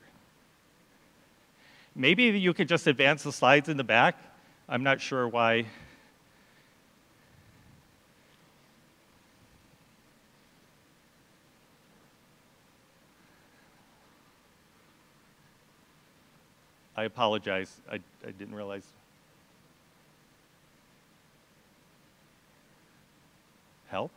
S10: Maybe you could just advance the slides in the back. I'm not sure why. I apologize. I didn't realize. Help?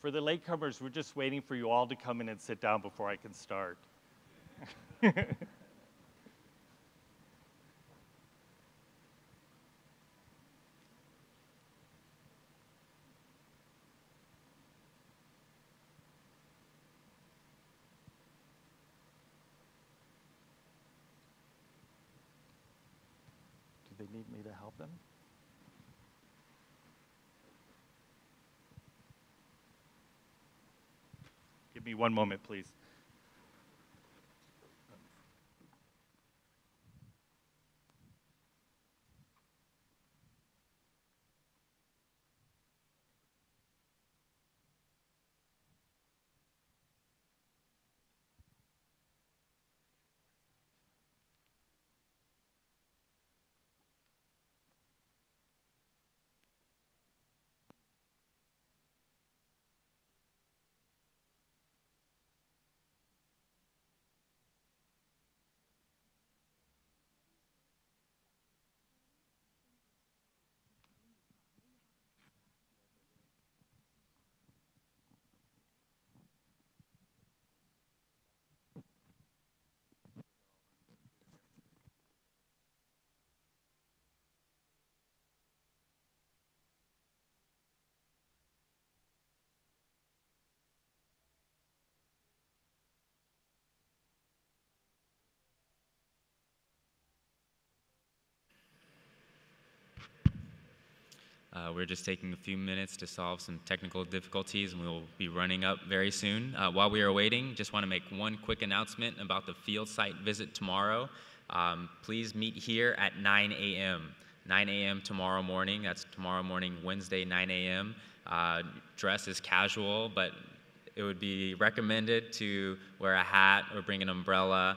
S10: For the latecomers, we're just waiting for you all to come in and sit down before I can start. Do they need me to help them? Give me one moment, please.
S9: We're just taking a few minutes to solve some technical difficulties, and we will be running up very soon. While we are waiting, just want to make one quick announcement about the field site visit tomorrow. Please meet here at 9 a.m. 9 a.m. tomorrow morning. That's tomorrow morning, Wednesday, 9 a.m. Dress is casual, but it would be recommended to wear a hat or bring an umbrella,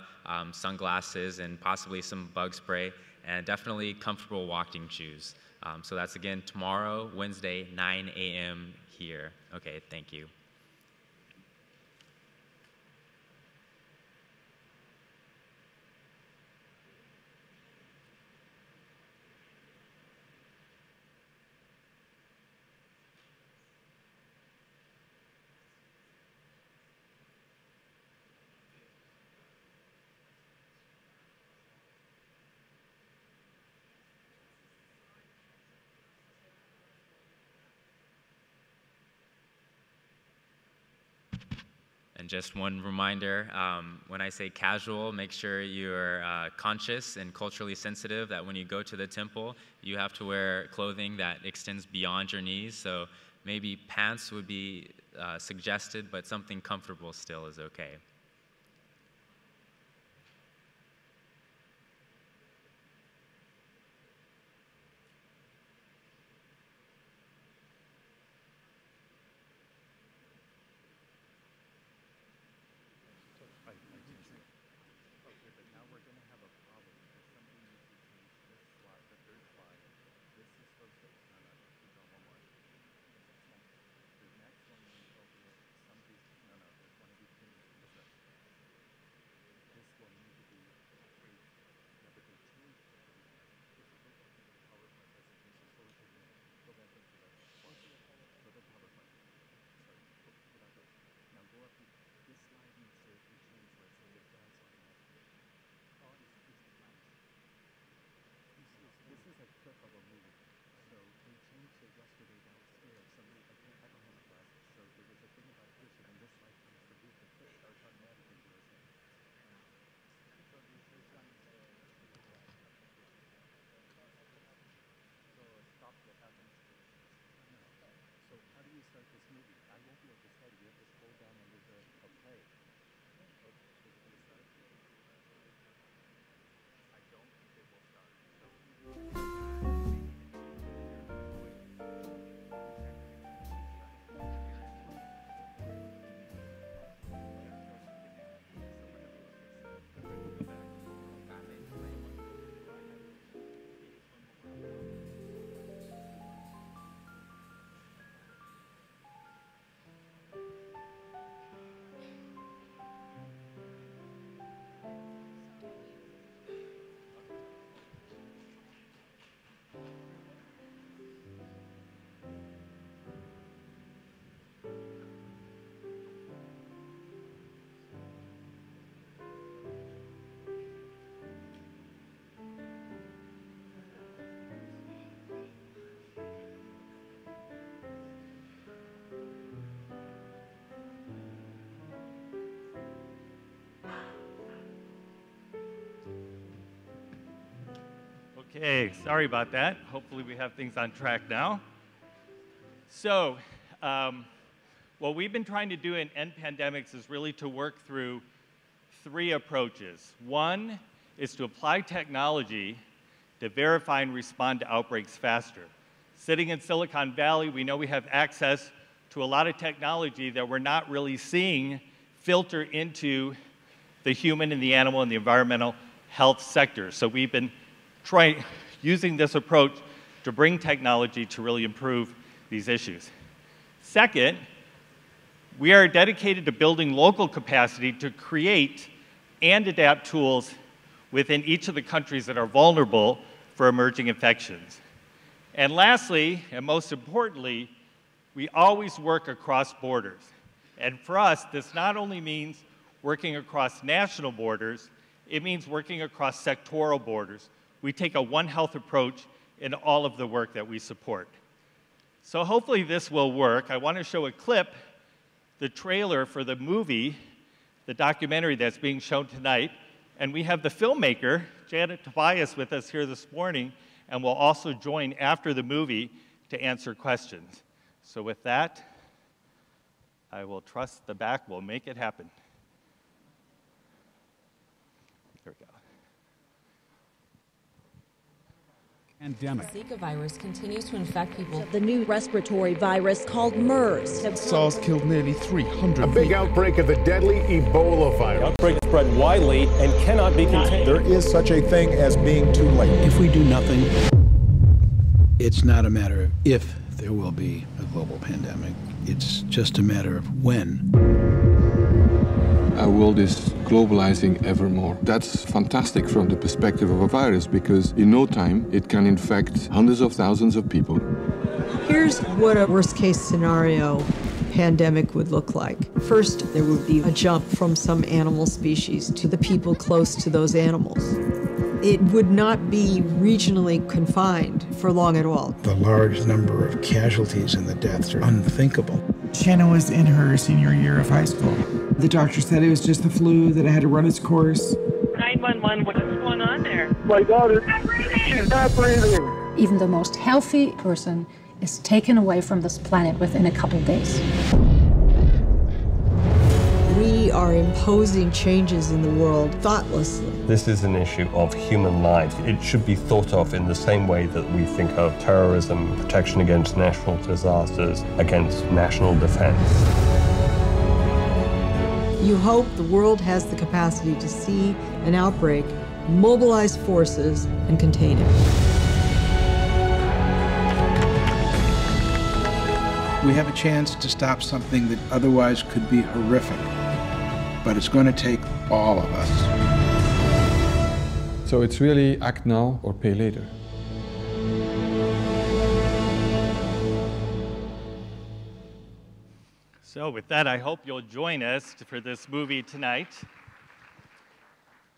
S9: sunglasses, and possibly some bug spray, and definitely comfortable walking shoes. So that's again tomorrow, Wednesday, 9 a.m. here. Okay, thank you. And just one reminder, when I say casual, make sure you're conscious and culturally sensitive that when you go to the temple, you have to wear clothing that extends beyond your knees. So maybe pants would be suggested, but something comfortable still is okay.
S10: Okay, sorry about that. Hopefully we have things on track now. So, what we've been trying to do in End Pandemics is really to work through three approaches. One is to apply technology to verify and respond to outbreaks faster. Sitting in Silicon Valley, we know we have access to a lot of technology that we're not really seeing filter into the human and the animal and the environmental health sector. So we've been using this approach to bring technology to really improve these issues. Second, we are dedicated to building local capacity to create and adapt tools within each of the countries that are vulnerable for emerging infections. And lastly, and most importantly, we always work across borders. And for us, this not only means working across national borders, it means working across sectoral borders. We take a One Health approach in all of the work that we support. So hopefully this will work. I want to show a clip, the trailer for the movie, the documentary that's being shown tonight. And we have the filmmaker, Janet Tobias, with us here this morning, and will also join after the movie to answer questions. So with that, I will trust the back will make it happen. There we go.
S11: Pandemic.
S12: Zika virus continues to infect people.
S13: The new respiratory virus called MERS.
S11: SARS killed nearly 300
S14: A big outbreak of the deadly Ebola virus.
S15: The outbreak spread widely and cannot be contained.
S16: There is such a thing as being too late.
S11: If we do nothing, it's not a matter of if there will be a global pandemic. It's just a matter of when.
S17: Our world is globalizing ever more. That's fantastic from the perspective of a virus because in no time it can infect hundreds of thousands of people.
S18: Here's what a worst-case scenario pandemic would look like. First, there would be a jump from some animal species to the people close to those animals. It would not be regionally confined for long at all.
S11: The large number of casualties and the deaths are unthinkable.
S19: Shannon was in her senior year of high school. The doctor said it was just the flu, that it had to run its course.
S20: 911, what's going on there?
S14: My daughter, she's not breathing.
S21: Even the most healthy person is taken away from this planet within a couple days.
S18: We are imposing changes in the world thoughtlessly.
S15: This is an issue of human life. It should be thought of in the same way that we think of terrorism, protection against national disasters, against national defense.
S18: You hope the world has the capacity to see an outbreak, mobilize forces, and contain it.
S11: We have a chance to stop something that otherwise could be horrific, but it's going to take all of us.
S17: So it's really act now or pay later.
S10: So with that, I hope you'll join us for this movie tonight.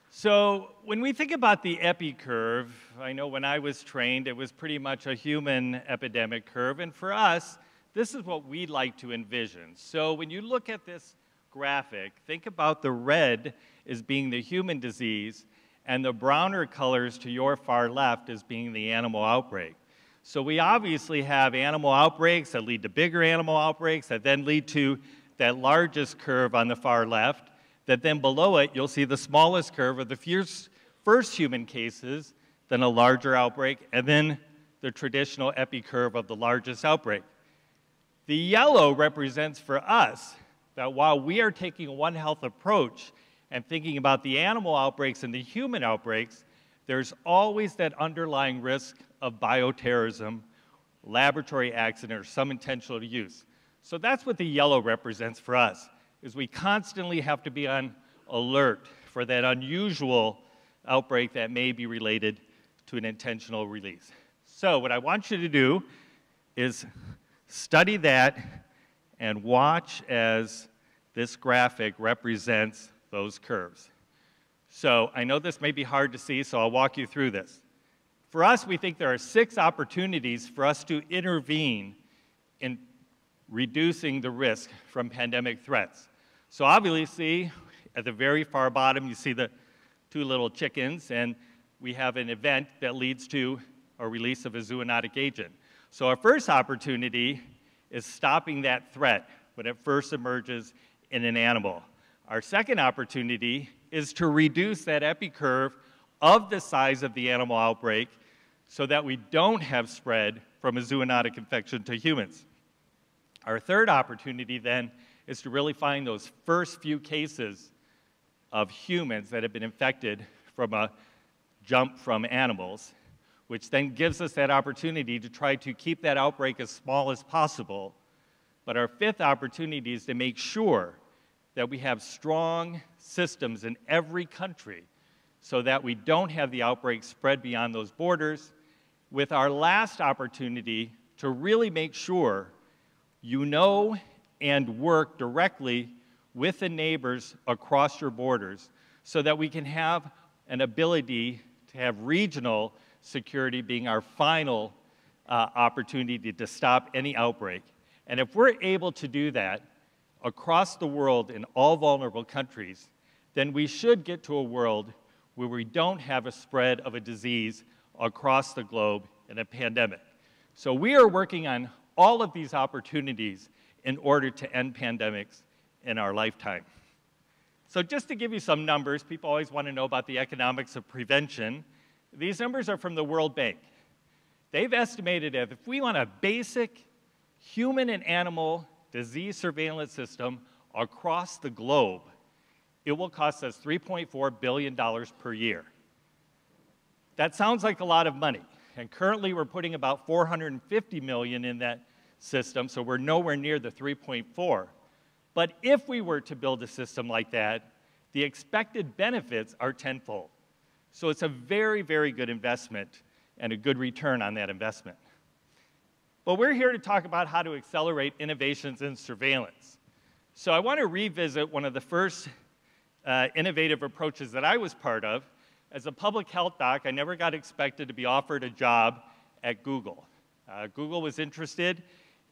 S10: So when we think about the epi curve, I know when I was trained, it was pretty much a human epidemic curve. And for us, this is what we'd like to envision. So when you look at this graphic, think about the red as being the human disease and the browner colors to your far left as being the animal outbreak. So we obviously have animal outbreaks that lead to bigger animal outbreaks that then lead to that largest curve on the far left, that then below it you'll see the smallest curve of the first human cases, then a larger outbreak, and then the traditional epi curve of the largest outbreak. The yellow represents for us that while we are taking a One Health approach and thinking about the animal outbreaks and the human outbreaks, there's always that underlying risk of bioterrorism, laboratory accident, or some intentional use. So that's what the yellow represents for us, is we constantly have to be on alert for that unusual outbreak that may be related to an intentional release. So what I want you to do is study that and watch as this graphic represents those curves. So I know this may be hard to see, so I'll walk you through this. For us, we think there are 6 opportunities for us to intervene in reducing the risk from pandemic threats. So obviously, at the very far bottom, you see the 2 little chickens, and we have an event that leads to a release of a zoonotic agent. So our first opportunity is stopping that threat when it first emerges in an animal. Our second opportunity is to reduce that epicurve of the size of the animal outbreak so that we don't have spread from a zoonotic infection to humans. Our third opportunity then is to really find those first few cases of humans that have been infected from a jump from animals, which then gives us that opportunity to try to keep that outbreak as small as possible. But our fifth opportunity is to make sure that we have strong systems in every country so that we don't have the outbreak spread beyond those borders, with our last opportunity to really make sure you know and work directly with the neighbors across your borders so that we can have an ability to have regional security being our final opportunity to stop any outbreak. And if we're able to do that across the world in all vulnerable countries, then we should get to a world where we don't have a spread of a disease across the globe in a pandemic. So we are working on all of these opportunities in order to end pandemics in our lifetime. So just to give you some numbers, people always want to know about the economics of prevention. These numbers are from the World Bank. They've estimated that if we want a basic human and animal disease surveillance system across the globe, it will cost us $3.4 billion per year. That sounds like a lot of money. And currently we're putting about $450 million in that system, so we're nowhere near the 3.4. But if we were to build a system like that, the expected benefits are tenfold. So it's a very, very good investment and a good return on that investment. But we're here to talk about how to accelerate innovations in surveillance. So I want to revisit one of the first innovative approaches that I was part of. As a public health doc, I never got expected to be offered a job at Google. Google was interested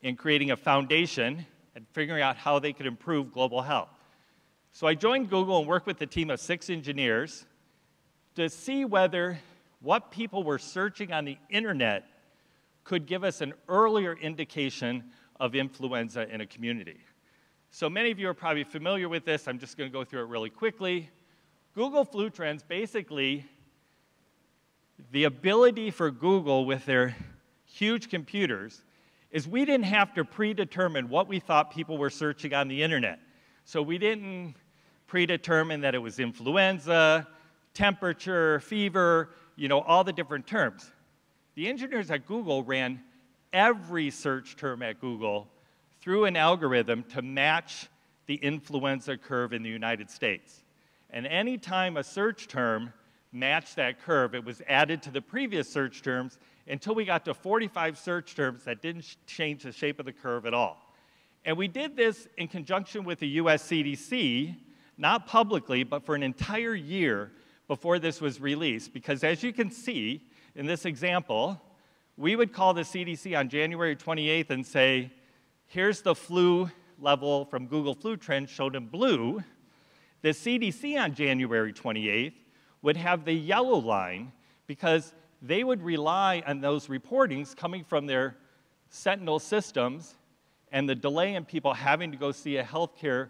S10: in creating a foundation and figuring out how they could improve global health. So I joined Google and worked with a team of 6 engineers to see whether what people were searching on the internet could give us an earlier indication of influenza in a community. So many of you are probably familiar with this. I'm just going to go through it really quickly. Google Flu Trends, basically, the ability for Google with their huge computers is we didn't have to predetermine what we thought people were searching on the internet. So we didn't predetermine that it was influenza, temperature, fever, all the different terms. The engineers at Google ran every search term at Google through an algorithm to match the influenza curve in the United States. And any time a search term matched that curve, it was added to the previous search terms until we got to 45 search terms that didn't change the shape of the curve at all. And we did this in conjunction with the US CDC, not publicly, but for an entire year before this was released. Because as you can see in this example, we would call the CDC on January 28th and say, here's the flu level from Google Flu Trends shown in blue. The CDC on January 28th would have the yellow line because they would rely on those reportings coming from their Sentinel systems and the delay in people having to go see a healthcare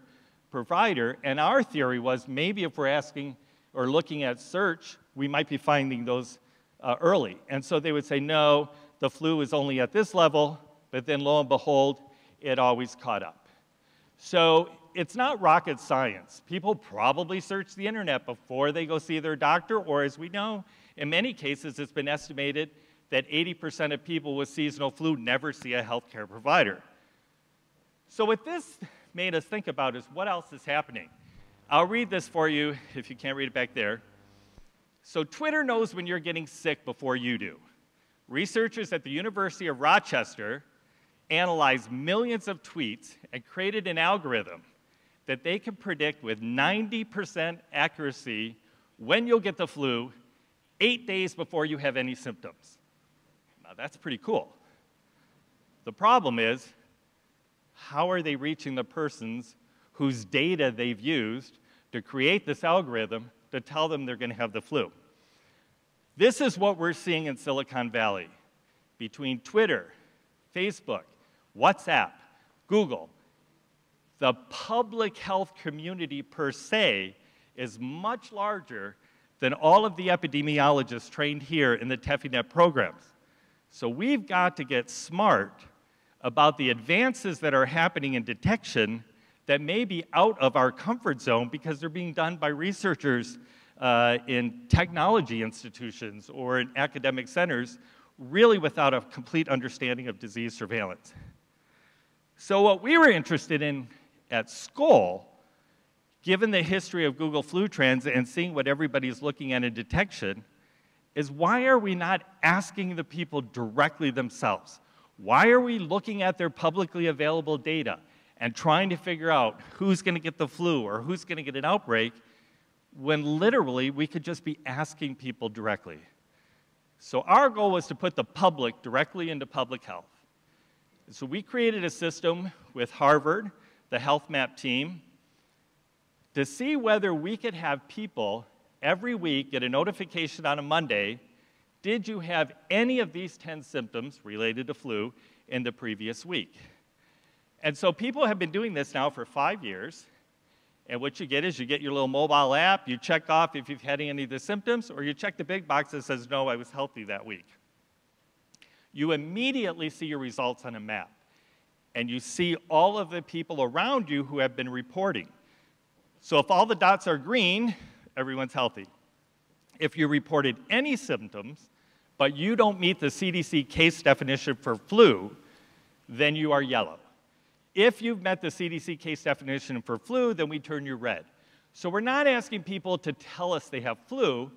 S10: provider. And our theory was maybe if we're asking or looking at search, we might be finding those early. And so they would say, no, the flu is only at this level, but then lo and behold, it always caught up. So it's not rocket science. People probably search the internet before they go see their doctor, or as we know, in many cases, it's been estimated that 80% of people with seasonal flu never see a healthcare provider. So what this made us think about is what else is happening. I'll read this for you if you can't read it back there. So Twitter knows when you're getting sick before you do. Researchers at the University of Rochester analyzed millions of tweets and created an algorithm that they can predict with 90% accuracy when you'll get the flu 8 days before you have any symptoms. Now that's pretty cool. The problem is, how are they reaching the persons whose data they've used to create this algorithm to tell them they're going to have the flu? This is what we're seeing in Silicon Valley. Between Twitter, Facebook, WhatsApp, Google, the public health community per se is much larger than all of the epidemiologists trained here in the TEFINET programs. So we've got to get smart about the advances that are happening in detection that may be out of our comfort zone because they're being done by researchers in technology institutions or in academic centers, really without a complete understanding of disease surveillance. So what we were interested in at Skoll, given the history of Google Flu Trends and seeing what everybody's looking at in detection, is why are we not asking the people directly themselves? Why are we looking at their publicly available data and trying to figure out who's going to get the flu or who's going to get an outbreak when literally we could just be asking people directly? So our goal was to put the public directly into public health. So we created a system with Harvard, the Health Map team, to see whether we could have people every week get a notification on a Monday Did you have any of these 10 symptoms related to flu in the previous week? And so people have been doing this now for 5 years. And what you get is you get your little mobile app, you check off if you've had any of the symptoms, or you check the big box that says, no, I was healthy that week. You immediately see your results on a map. And you see all of the people around you who have been reporting. So if all the dots are green, everyone's healthy. If you reported any symptoms, but you don't meet the CDC case definition for flu, then you are yellow. If you've met the CDC case definition for flu, then we turn you red. So we're not asking people to tell us they have flu,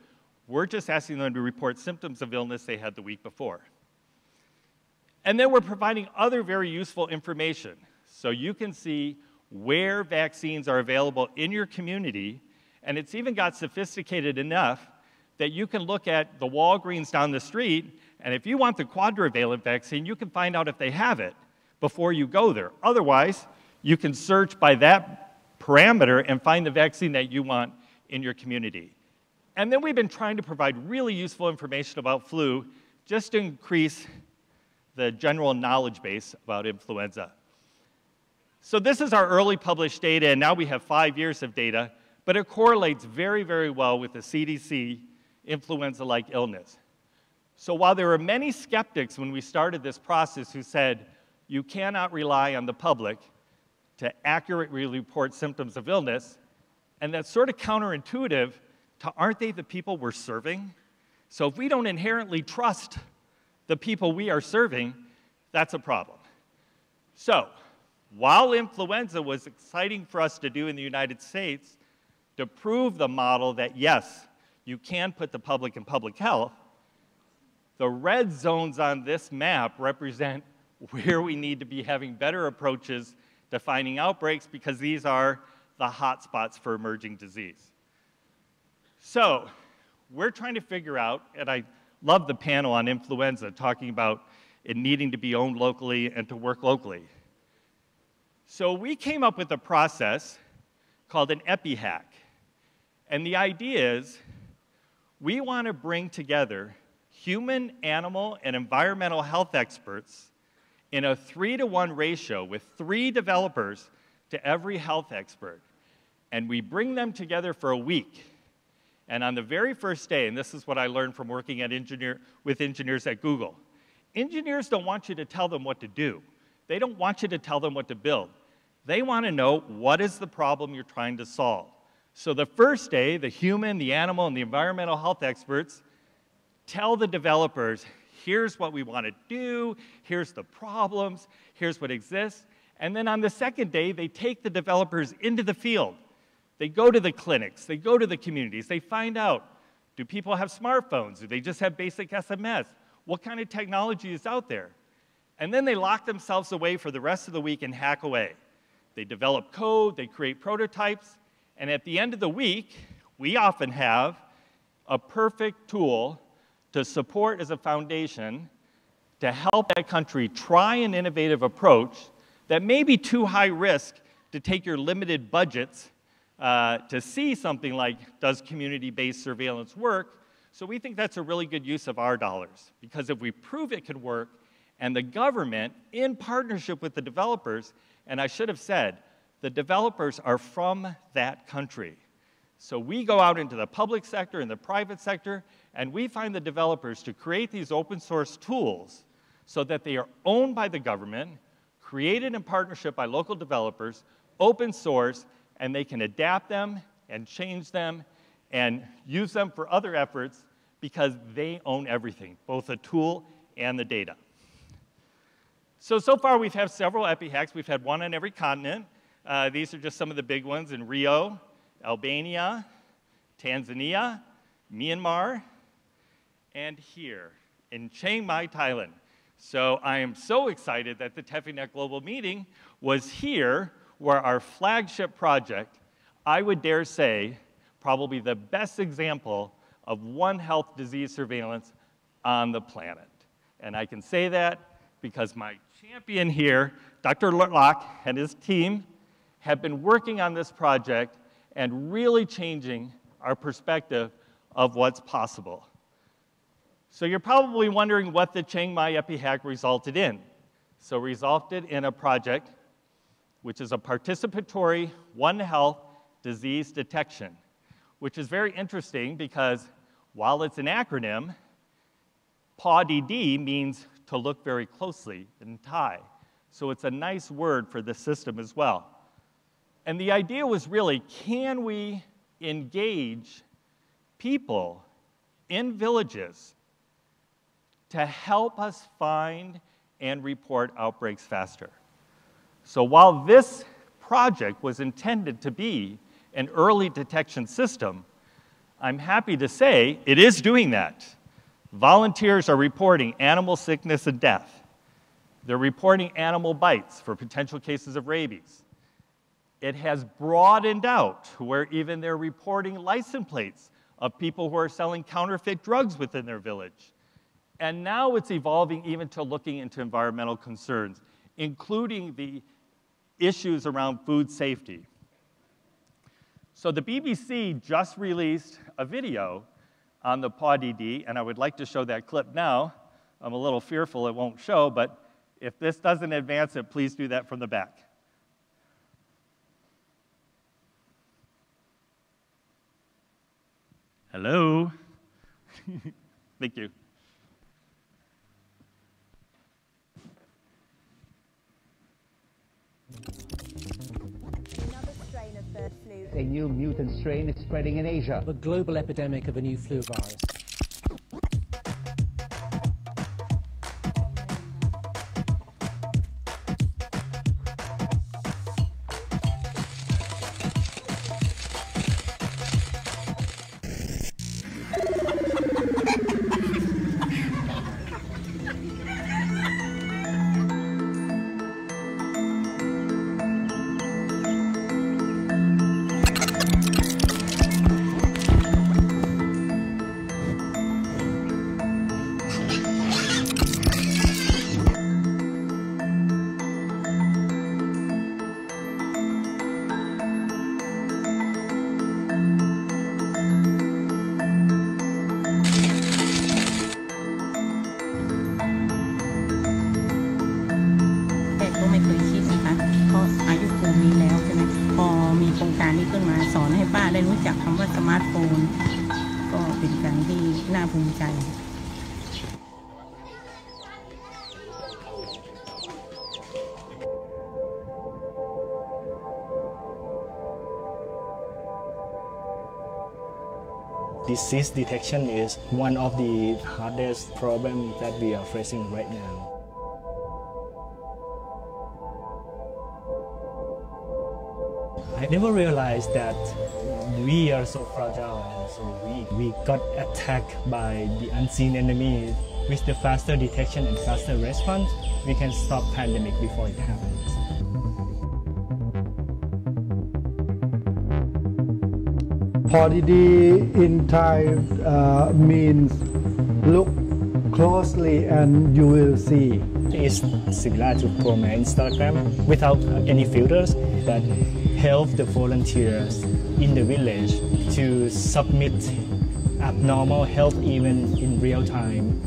S10: we're just asking them to report symptoms of illness they had the week before. And then we're providing other very useful information. So you can see where vaccines are available in your community, and it's even got sophisticated enough that you can look at the Walgreens down the street, and if you want the quadrivalent vaccine, you can find out if they have it before you go there. Otherwise, you can search by that parameter and find the vaccine that you want in your community. And then we've been trying to provide really useful information about flu just to increase the general knowledge base about influenza. So this is our early published data, and now we have 5 years of data, but it correlates very, very well with the CDC influenza-like illness. So while there were many skeptics when we started this process who said, you cannot rely on the public to accurately report symptoms of illness, and that's sort of counterintuitive to aren't they the people we're serving? So if we don't inherently trust the people we are serving, that's a problem. So while influenza was exciting for us to do in the United States to prove the model that yes, you can put the public in public health, the red zones on this map represent where we need to be having better approaches to finding outbreaks because these are the hot spots for emerging disease. So we're trying to figure out, and I love the panel on influenza talking about it needing to be owned locally and to work locally. So we came up with a process called an EpiHack. And the idea is we want to bring together human, animal, and environmental health experts in a 3-to-1 ratio with 3 developers to every health expert. And we bring them together for a week. And on the very first day, and this is what I learned from working with engineers at Google, engineers don't want you to tell them what to do. They don't want you to tell them what to build. They want to know what is the problem you're trying to solve. So the first day, the human, the animal, and the environmental health experts tell the developers, here's what we want to do, here's the problems, here's what exists. And then on the second day, they take the developers into the field. They go to the clinics, they go to the communities, they find out, do people have smartphones? Do they just have basic SMS? What kind of technology is out there? And then they lock themselves away for the rest of the week and hack away. They develop code, they create prototypes, and at the end of the week, we often have a perfect tool to support as a foundation to help that country try an innovative approach that may be too high risk to take your limited budgets to see something like, does community-based surveillance work? So we think that's a really good use of our dollars, because if we prove it could work, and the government, in partnership with the developers, and I should have said, the developers are from that country. So we go out into the public sector and the private sector, and we find the developers to create these open source tools so that they are owned by the government, created in partnership by local developers, open source, and they can adapt them and change them and use them for other efforts because they own everything, both the tool and the data. So far we've had several EpiHacks. We've had one on every continent. These are just some of the big ones in Rio, Albania, Tanzania, Myanmar, and here in Chiang Mai, Thailand. So I am so excited that the TEPhiNet Global Meeting was here, where our flagship project, I would dare say, probably the best example of One Health disease surveillance on the planet. And I can say that because my champion here, Dr. Locke and his team, have been working on this project and really changing our perspective of what's possible. So you're probably wondering what the Chiang Mai EpiHack resulted in. So resulted in a project which is a participatory One Health disease detection, which is very interesting because while it's an acronym, PAWDD means to look very closely in Thai. So it's a nice word for the system as well. And the idea was really, can we engage people in villages to help us find and report outbreaks faster? So while this project was intended to be an early detection system, I'm happy to say it is doing that. Volunteers are reporting animal sickness and death. They're reporting animal bites for potential cases of rabies. It has broadened out where even they're reporting license plates of people who are selling counterfeit drugs within their village. And now it's evolving even to looking into environmental concerns, including the issues around food safety. So the BBC just released a video on the PAWDD, and I would like to show that clip now. I'm a little fearful it won't show, but if this doesn't advance it, please do that from the back. Hello? Thank you.
S2: A new mutant strain is spreading in Asia.
S22: The global epidemic of a new flu virus.
S23: Disease detection is one of the hardest problems that we are facing right now. I never realized that we are so fragile and so weak. We got attacked by the unseen enemy. With the faster detection and faster response, we can stop pandemic before it happens.
S24: PAWDD in Thai means look closely and you will see.
S23: It's similar to Chrome and Instagram without any filters that help the volunteers in the village to submit abnormal health events in real time.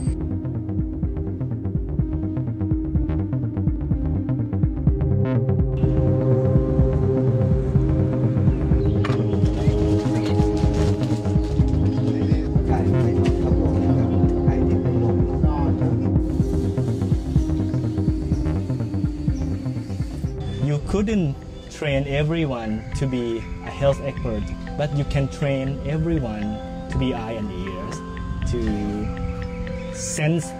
S23: Couldn't train everyone to be a health expert, but you can train everyone to be eyes and ears, to sense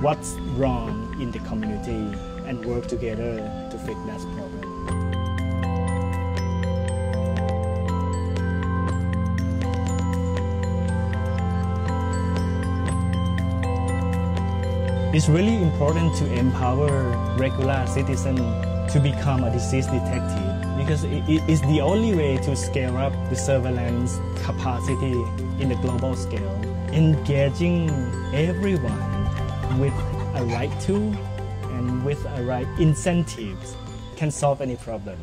S23: what's wrong in the community and work together to fix that problem. It's really important to empower regular citizens to become a disease detective because it is the only way to scale up the surveillance capacity in the global scale. Engaging everyone with a right tool and with a right incentives can solve any problem.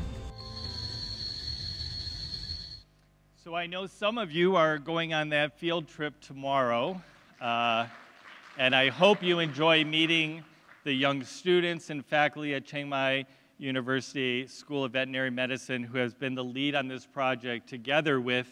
S10: So I know some of you are going on that field trip tomorrow. And I hope you enjoy meeting the young students and faculty at Chiang Mai University School of Veterinary Medicine who has been the lead on this project together with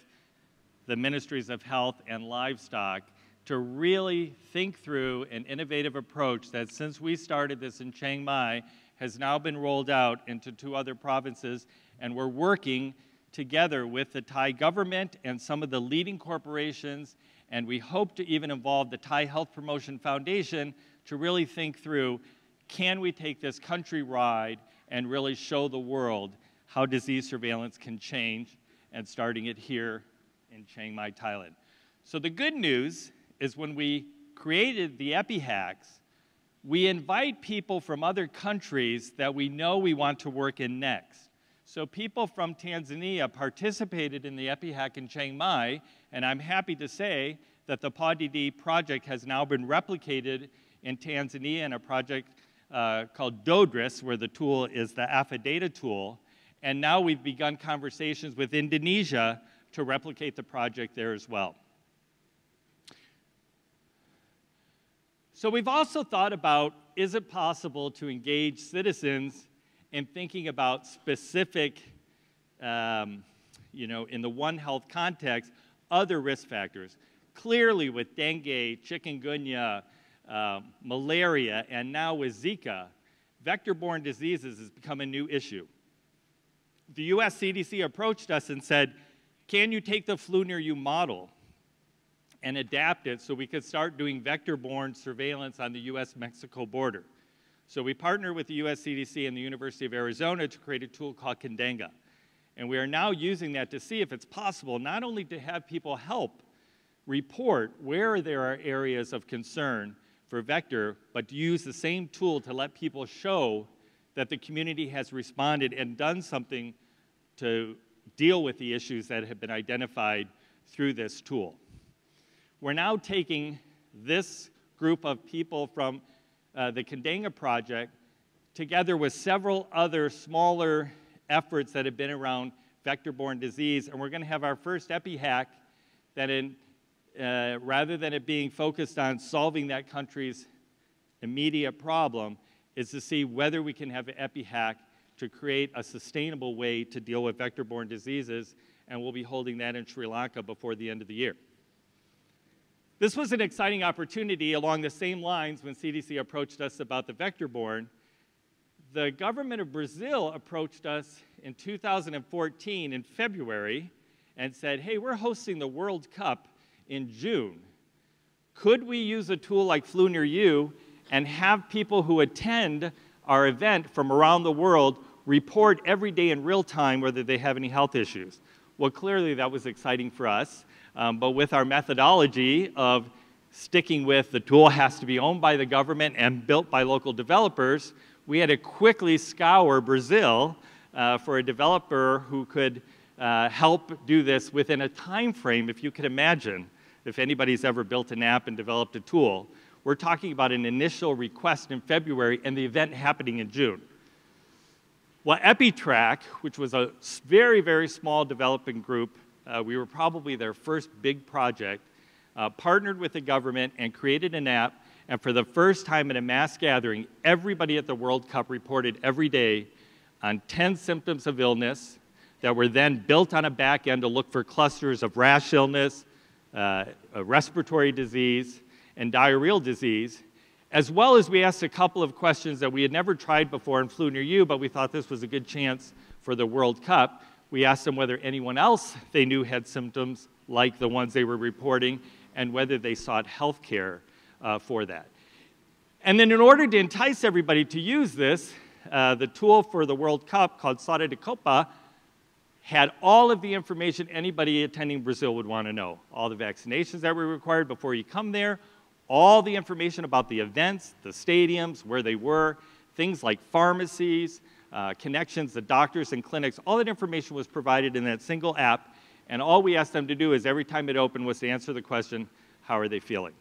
S10: the Ministries of Health and Livestock to really think through an innovative approach that, since we started this in Chiang Mai, has now been rolled out into 2 other provinces, and we're working together with the Thai government and some of the leading corporations, and we hope to even involve the Thai Health Promotion Foundation to really think through, can we take this countrywide and really show the world how disease surveillance can change, and starting it here in Chiang Mai, Thailand. So the good news is when we created the EpiHacks, we invite people from other countries that we know we want to work in next. So people from Tanzania participated in the EpiHack in Chiang Mai, and I'm happy to say that the PAWDD project has now been replicated in Tanzania in a project called DODRIS, where the tool is the AFIDATA tool, and now we've begun conversations with Indonesia to replicate the project there as well. So we've also thought about, is it possible to engage citizens in thinking about specific, in the One Health context, other risk factors. Clearly with dengue, chikungunya, malaria, and now with Zika, vector-borne diseases has become a new issue. The US CDC approached us and said, can you take the Flu Near You model and adapt it so we could start doing vector-borne surveillance on the US-Mexico border? So we partnered with the US CDC and the University of Arizona to create a tool called Condenga. And we are now using that to see if it's possible not only to have people help report where there are areas of concern for vector, but to use the same tool to let people show that the community has responded and done something to deal with the issues that have been identified through this tool. We're now taking this group of people from the Condenga project together with several other smaller efforts that have been around vector-borne disease, and we're going to have our first EpiHack that rather than it being focused on solving that country's immediate problem, is to see whether we can have an EpiHack to create a sustainable way to deal with vector-borne diseases, and we'll be holding that in Sri Lanka before the end of the year. This was an exciting opportunity along the same lines when CDC approached us about the vector-borne. The government of Brazil approached us in 2014 in February and said, hey, we're hosting the World Cup in June. Could we use a tool like Flu Near You and have people who attend our event from around the world report every day in real time whether they have any health issues? Well, clearly that was exciting for us. But with our methodology of sticking with the tool has to be owned by the government and built by local developers, we had to quickly scour Brazil for a developer who could help do this within a time frame, if you could imagine, if anybody's ever built an app and developed a tool. We're talking about an initial request in February and the event happening in June. Well, EpiTrack, which was a very, very small developing group, we were probably their first big project, partnered with the government and created an app, and for the first time in a mass gathering, everybody at the World Cup reported every day on 10 symptoms of illness that were then built on a back end to look for clusters of rash illness, respiratory disease, and diarrheal disease, as well as we asked a couple of questions that we had never tried before in Flu Near You, but we thought this was a good chance for the World Cup. We asked them whether anyone else they knew had symptoms like the ones they were reporting and whether they sought health care for that. And then in order to entice everybody to use this, the tool for the World Cup called Sara de Copa had all of the information anybody attending Brazil would want to know. All the vaccinations that were required before you come there, all the information about the events, the stadiums, where they were, things like pharmacies, connections to doctors and clinics, all that information was provided in that single app, and all we asked them to do is every time it opened was to answer the question, how are they feeling?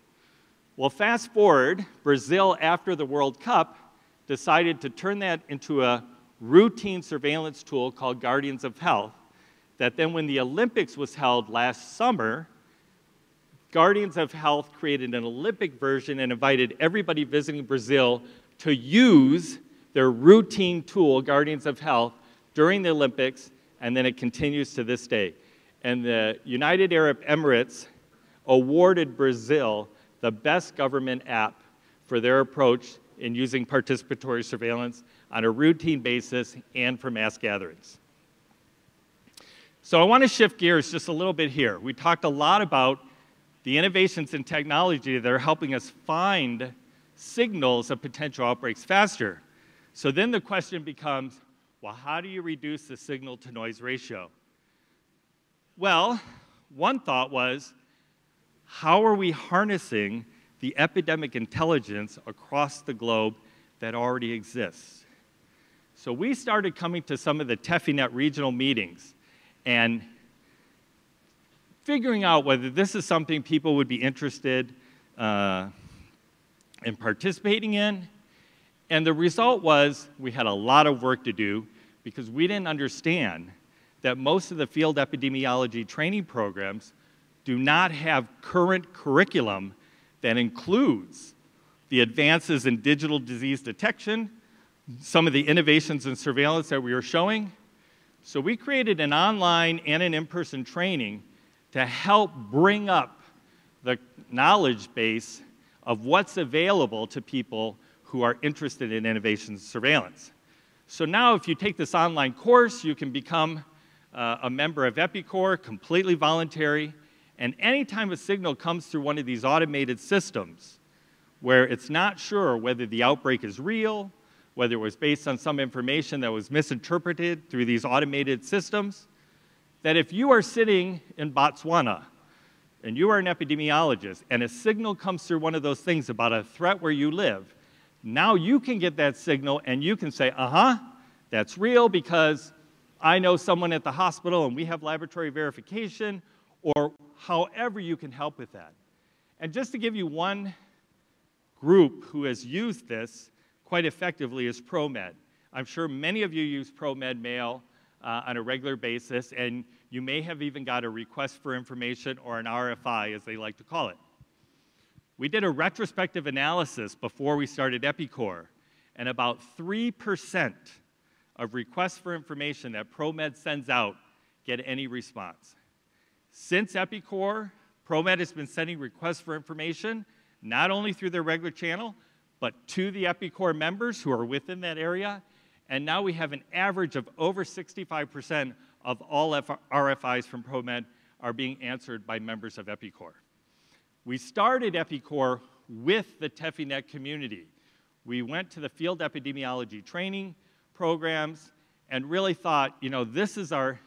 S10: Well, fast forward, Brazil, after the World Cup, decided to turn that into a routine surveillance tool called Guardians of Health, that then when the Olympics was held last summer, Guardians of Health created an Olympic version and invited everybody visiting Brazil to use their routine tool, Guardians of Health, during the Olympics, and then it continues to this day. And the United Arab Emirates awarded Brazil the best government app for their approach in using participatory surveillance on a routine basis and for mass gatherings. So I want to shift gears just a little bit here. We talked a lot about the innovations in technology that are helping us find signals of potential outbreaks faster. So then the question becomes, well, how do you reduce the signal-to-noise ratio? Well, one thought was, how are we harnessing the epidemic intelligence across the globe that already exists? So we started coming to some of the TEFINET regional meetings and figuring out whether this is something people would be interested in participating in. And the result was we had a lot of work to do because we didn't understand that most of the field epidemiology training programs do not have current curriculum that includes the advances in digital disease detection, some of the innovations in surveillance that we were showing. So we created an online and an in-person training to help bring up the knowledge base of what's available to people who are interested in innovation surveillance. So now if you take this online course, you can become a member of EpiCore, completely voluntary, and anytime a signal comes through one of these automated systems where it's not sure whether the outbreak is real, whether it was based on some information that was misinterpreted through these automated systems, that if you are sitting in Botswana and you are an epidemiologist and a signal comes through one of those things about a threat where you live, now you can get that signal and you can say, that's real because I know someone at the hospital and we have laboratory verification, or however you can help with that. And just to give you one group who has used this quite effectively is ProMed. I'm sure many of you use ProMed Mail on a regular basis, and you may have even got a request for information or an RFI, as they like to call it. We did a retrospective analysis before we started EpiCore, and about 3% of requests for information that ProMed sends out get any response. Since EpiCore, ProMed has been sending requests for information, not only through their regular channel, but to the EpiCore members who are within that area. And now we have an average of over 65% of all RFIs from ProMed are being answered by members of EpiCore. We started EpiCore with the TEFINET community. We went to the field epidemiology training programs and really thought, this is our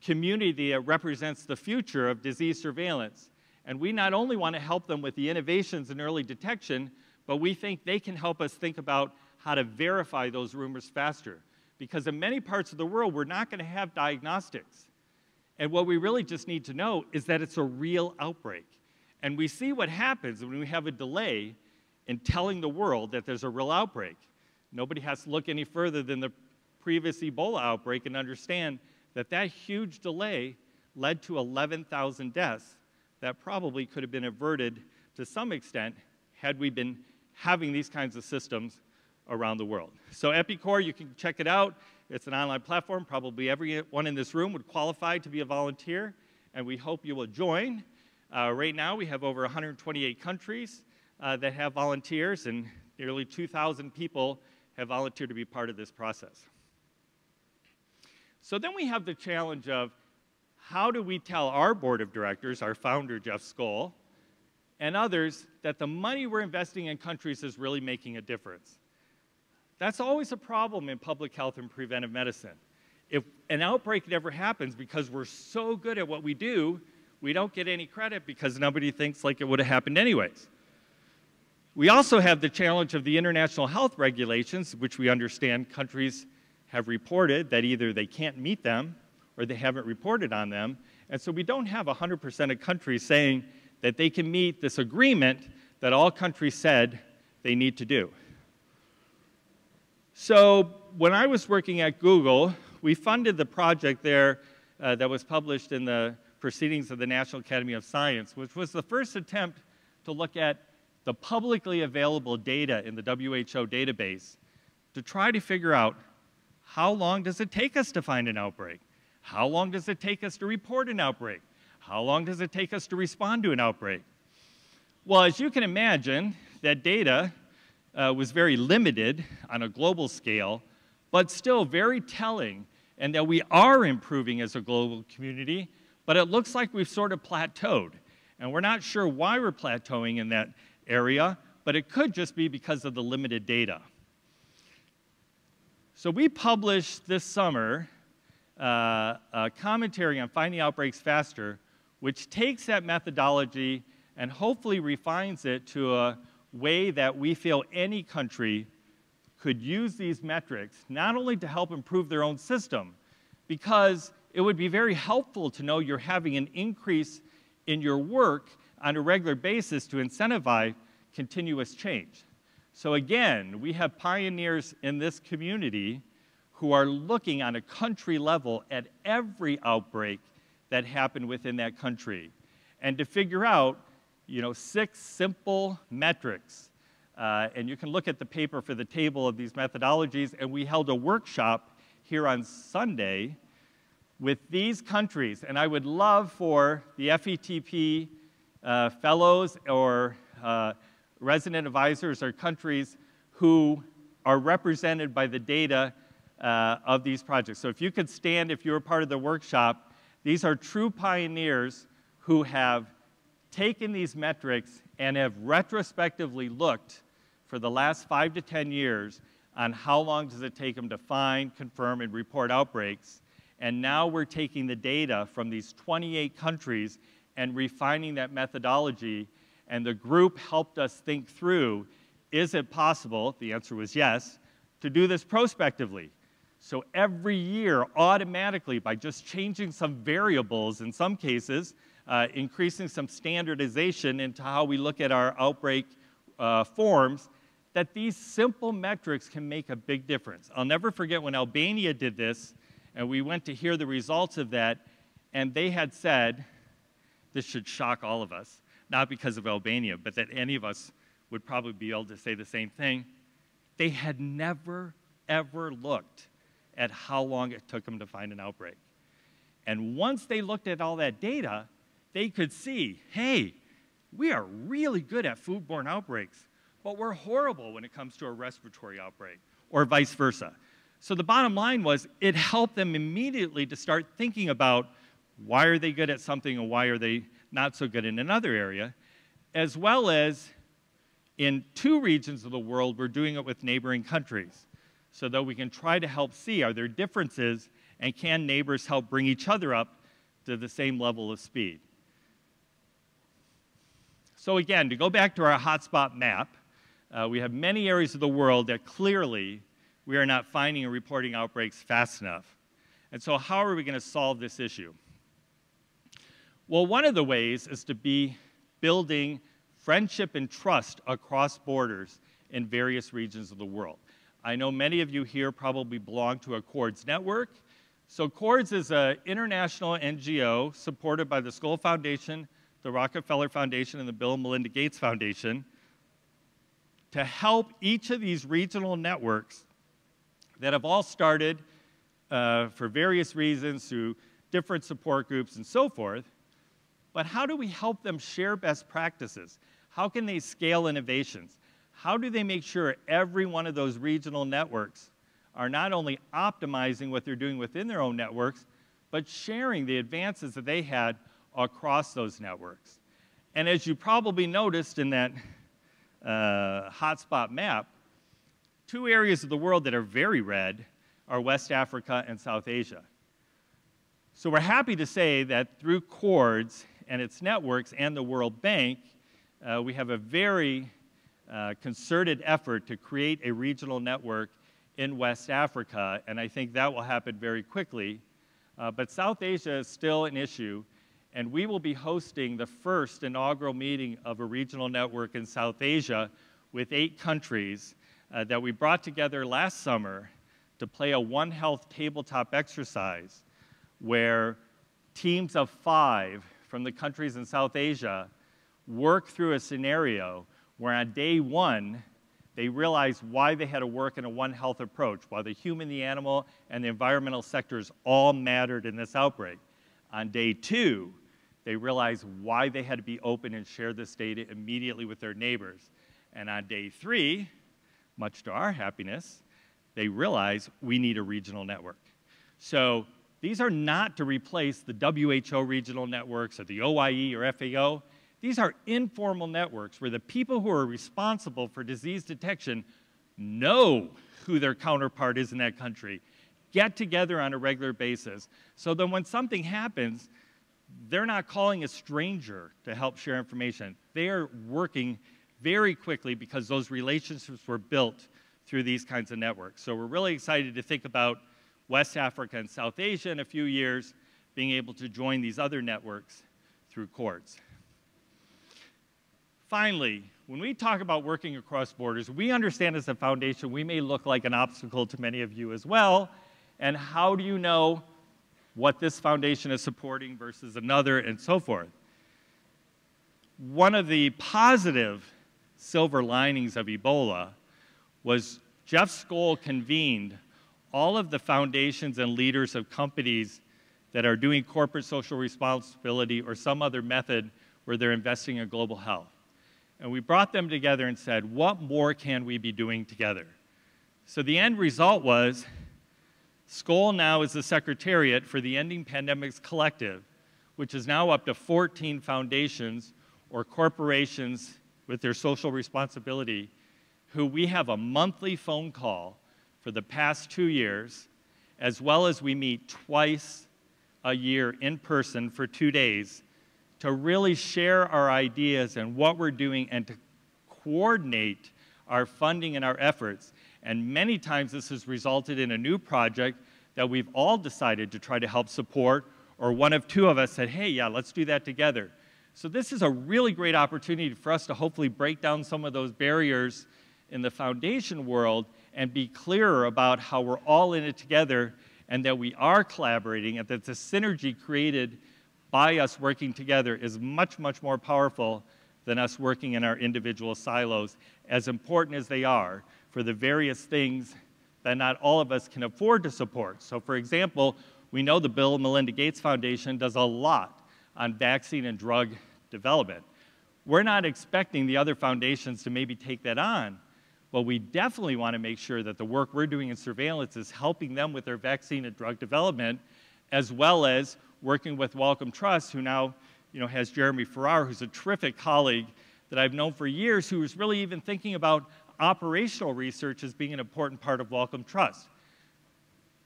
S10: community that represents the future of disease surveillance. And we not only want to help them with the innovations in early detection, but we think they can help us think about how to verify those rumors faster. Because in many parts of the world, we're not going to have diagnostics. And what we really just need to know is that it's a real outbreak. And we see what happens when we have a delay in telling the world that there's a real outbreak. Nobody has to look any further than the previous Ebola outbreak and understand that that huge delay led to 11,000 deaths that probably could have been averted to some extent had we been having these kinds of systems around the world. So EpiCore, you can check it out. It's an online platform. Probably everyone in this room would qualify to be a volunteer, and we hope you will join. Right now, we have over 128 countries that have volunteers, and nearly 2,000 people have volunteered to be part of this process. So then we have the challenge of how do we tell our board of directors, our founder, Jeff Skoll, and others that the money we're investing in countries is really making a difference. That's always a problem in public health and preventive medicine. If an outbreak never happens because we're so good at what we do, we don't get any credit because nobody thinks like it would have happened anyways. We also have the challenge of the international health regulations, which we understand countries have reported that either they can't meet them or they haven't reported on them. And so we don't have 100% of countries saying that they can meet this agreement that all countries said they need to do. So when I was working at Google, we funded the project there that was published in the Proceedings of the National Academy of Science, which was the first attempt to look at the publicly available data in the WHO database to try to figure out how long does it take us to find an outbreak? How long does it take us to report an outbreak? How long does it take us to respond to an outbreak? Well, as you can imagine, that data was very limited on a global scale, but still very telling, and that we are improving as a global community, but it looks like we've sort of plateaued. And we're not sure why we're plateauing in that area, but it could just be because of the limited data. So we published this summer a commentary on finding outbreaks faster, which takes that methodology and hopefully refines it to a way that we feel any country could use these metrics, not only to help improve their own system, because it would be very helpful to know you're having an increase in your work on a regular basis to incentivize continuous change. So again, we have pioneers in this community who are looking on a country level at every outbreak that happened within that country, and to figure out, 6 simple metrics. And you can look at the paper for the table of these methodologies, and we held a workshop here on Sunday with these countries. And I would love for the FETP fellows or resident advisors or countries who are represented by the data of these projects. So if you could stand, if you were part of the workshop, these are true pioneers who have taken these metrics and have retrospectively looked for the last 5 to 10 years on how long does it take them to find, confirm, and report outbreaks. And now we're taking the data from these 28 countries and refining that methodology. And the group helped us think through, is it possible, the answer was yes, to do this prospectively. So every year, automatically, by just changing some variables in some cases, increasing some standardization into how we look at our outbreak forms, that these simple metrics can make a big difference. I'll never forget when Albania did this, and we went to hear the results of that, and they had said, this should shock all of us, not because of Albania, but that any of us would probably be able to say the same thing. They had never, ever looked at how long it took them to find an outbreak. And once they looked at all that data, they could see, hey, we are really good at foodborne outbreaks, but we're horrible when it comes to a respiratory outbreak, or vice versa. So the bottom line was, it helped them immediately to start thinking about why are they good at something and why are they not so good in another area, as well as in 2 regions of the world, we're doing it with neighboring countries, so that we can try to help see, are there differences, and can neighbors help bring each other up to the same level of speed. So again, to go back to our hotspot map, we have many areas of the world that clearly we are not finding and reporting outbreaks fast enough. And so how are we going to solve this issue? Well, one of the ways is to be building friendship and trust across borders in various regions of the world. I know many of you here probably belong to a CORDS network. So CORDS is an international NGO supported by the Skoll Foundation, the Rockefeller Foundation, and the Bill and Melinda Gates Foundation to help each of these regional networks that have all started for various reasons through different support groups and so forth. But how do we help them share best practices? How can they scale innovations? How do they make sure every one of those regional networks are not only optimizing what they're doing within their own networks, but sharing the advances that they had across those networks? And as you probably noticed in that hotspot map, 2 areas of the world that are very red are West Africa and South Asia. So we're happy to say that through CORDS and its networks and the World Bank, we have a very concerted effort to create a regional network in West Africa, and I think that will happen very quickly. But South Asia is still an issue, and we will be hosting the first inaugural meeting of a regional network in South Asia with 8 countries that we brought together last summer to play a One Health tabletop exercise where teams of 5 from the countries in South Asia worked through a scenario where on day 1, they realized why they had to work in a One Health approach, why the human, the animal, and the environmental sectors all mattered in this outbreak. On day 2, they realized why they had to be open and share this data immediately with their neighbors. And on day 3, much to our happiness, they realized we need a regional network. So these are not to replace the WHO regional networks or the OIE or FAO. These are informal networks where the people who are responsible for disease detection know who their counterpart is in that country, get together on a regular basis, so that when something happens, they're not calling a stranger to help share information. They are working very quickly because those relationships were built through these kinds of networks. So we're really excited to think about West Africa and South Asia in a few years being able to join these other networks through CORDS. Finally, when we talk about working across borders, we understand as a foundation we may look like an obstacle to many of you as well. And how do you know what this foundation is supporting versus another, and so forth? One of the positive silver linings of Ebola was Jeff Skoll convened all of the foundations and leaders of companies that are doing corporate social responsibility or some other method where they're investing in global health. And we brought them together and said, what more can we be doing together? So the end result was Skoll now is the secretariat for the Ending Pandemics Collective, which is now up to 14 foundations or corporations with their social responsibility, who we have a monthly phone call for the past 2 years, as well as we meet twice a year in person for 2 days to really share our ideas and what we're doing and to coordinate our funding and our efforts. And many times this has resulted in a new project that we've all decided to try to help support, or one of 2 of us said, hey, yeah, let's do that together. So this is a really great opportunity for us to hopefully break down some of those barriers in the foundation world and be clearer about how we're all in it together and that we are collaborating and that the synergy created by us working together is much, much more powerful than us working in our individual silos, as important as they are for the various things that not all of us can afford to support. So for example, we know the Bill and Melinda Gates Foundation does a lot on vaccine and drug development. We're not expecting the other foundations to maybe take that on, but we definitely want to make sure that the work we're doing in surveillance is helping them with their vaccine and drug development, as well as working with Wellcome Trust, who now has Jeremy Farrar, who's a terrific colleague that I've known for years, who was really even thinking about operational research as being an important part of Wellcome Trust,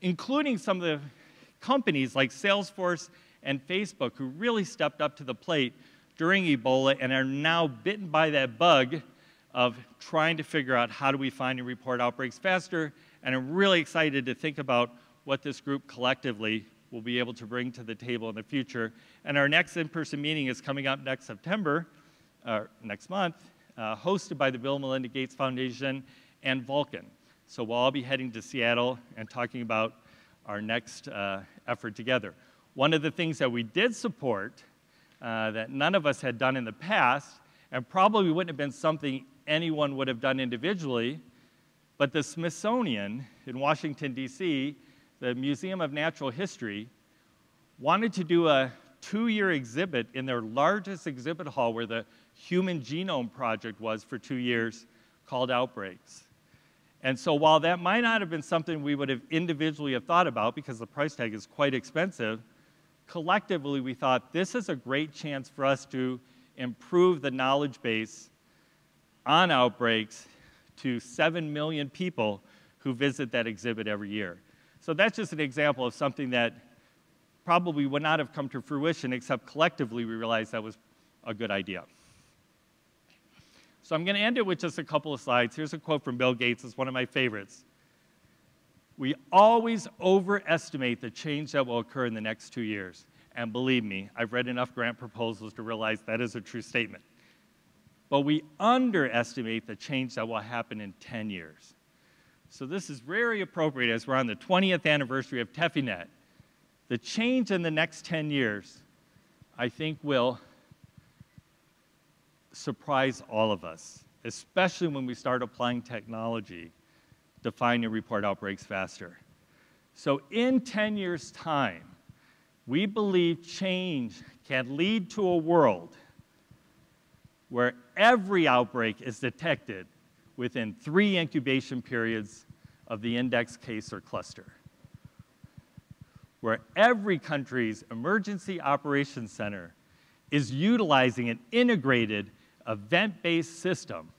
S10: including some of the companies like Salesforce and Facebook who really stepped up to the plate during Ebola and are now bitten by that bug of trying to figure out how do we find and report outbreaks faster. And I'm really excited to think about what this group collectively will be able to bring to the table in the future. And our next in-person meeting is coming up next September, next month, hosted by the Bill and Melinda Gates Foundation and Vulcan. So we'll all be heading to Seattle and talking about our next effort together. One of the things that we did support that none of us had done in the past, and probably wouldn't have been something anyone would have done individually, but the Smithsonian in Washington, D.C., the Museum of Natural History, wanted to do a 2-year exhibit in their largest exhibit hall where the Human Genome Project was for 2 years, called Outbreaks. And so while that might not have been something we would have individually have thought about because the price tag is quite expensive, collectively we thought this is a great chance for us to improve the knowledge base on outbreaks to 7 million people who visit that exhibit every year. So that's just an example of something that probably would not have come to fruition, except collectively we realized that was a good idea. So I'm going to end it with just a couple of slides. Here's a quote from Bill Gates. It's one of my favorites. We always overestimate the change that will occur in the next 2 years. And believe me, I've read enough grant proposals to realize that is a true statement. But we underestimate the change that will happen in 10 years. So this is very appropriate as we're on the 20th anniversary of TEFINET The change in the next 10 years, I think, will surprise all of us, especially when we start applying technology to find and report outbreaks faster. So in 10 years' time, we believe change can lead to a world where every outbreak is detected within 3 incubation periods of the index case or cluster, where every country's emergency operations center is utilizing an integrated event-based system,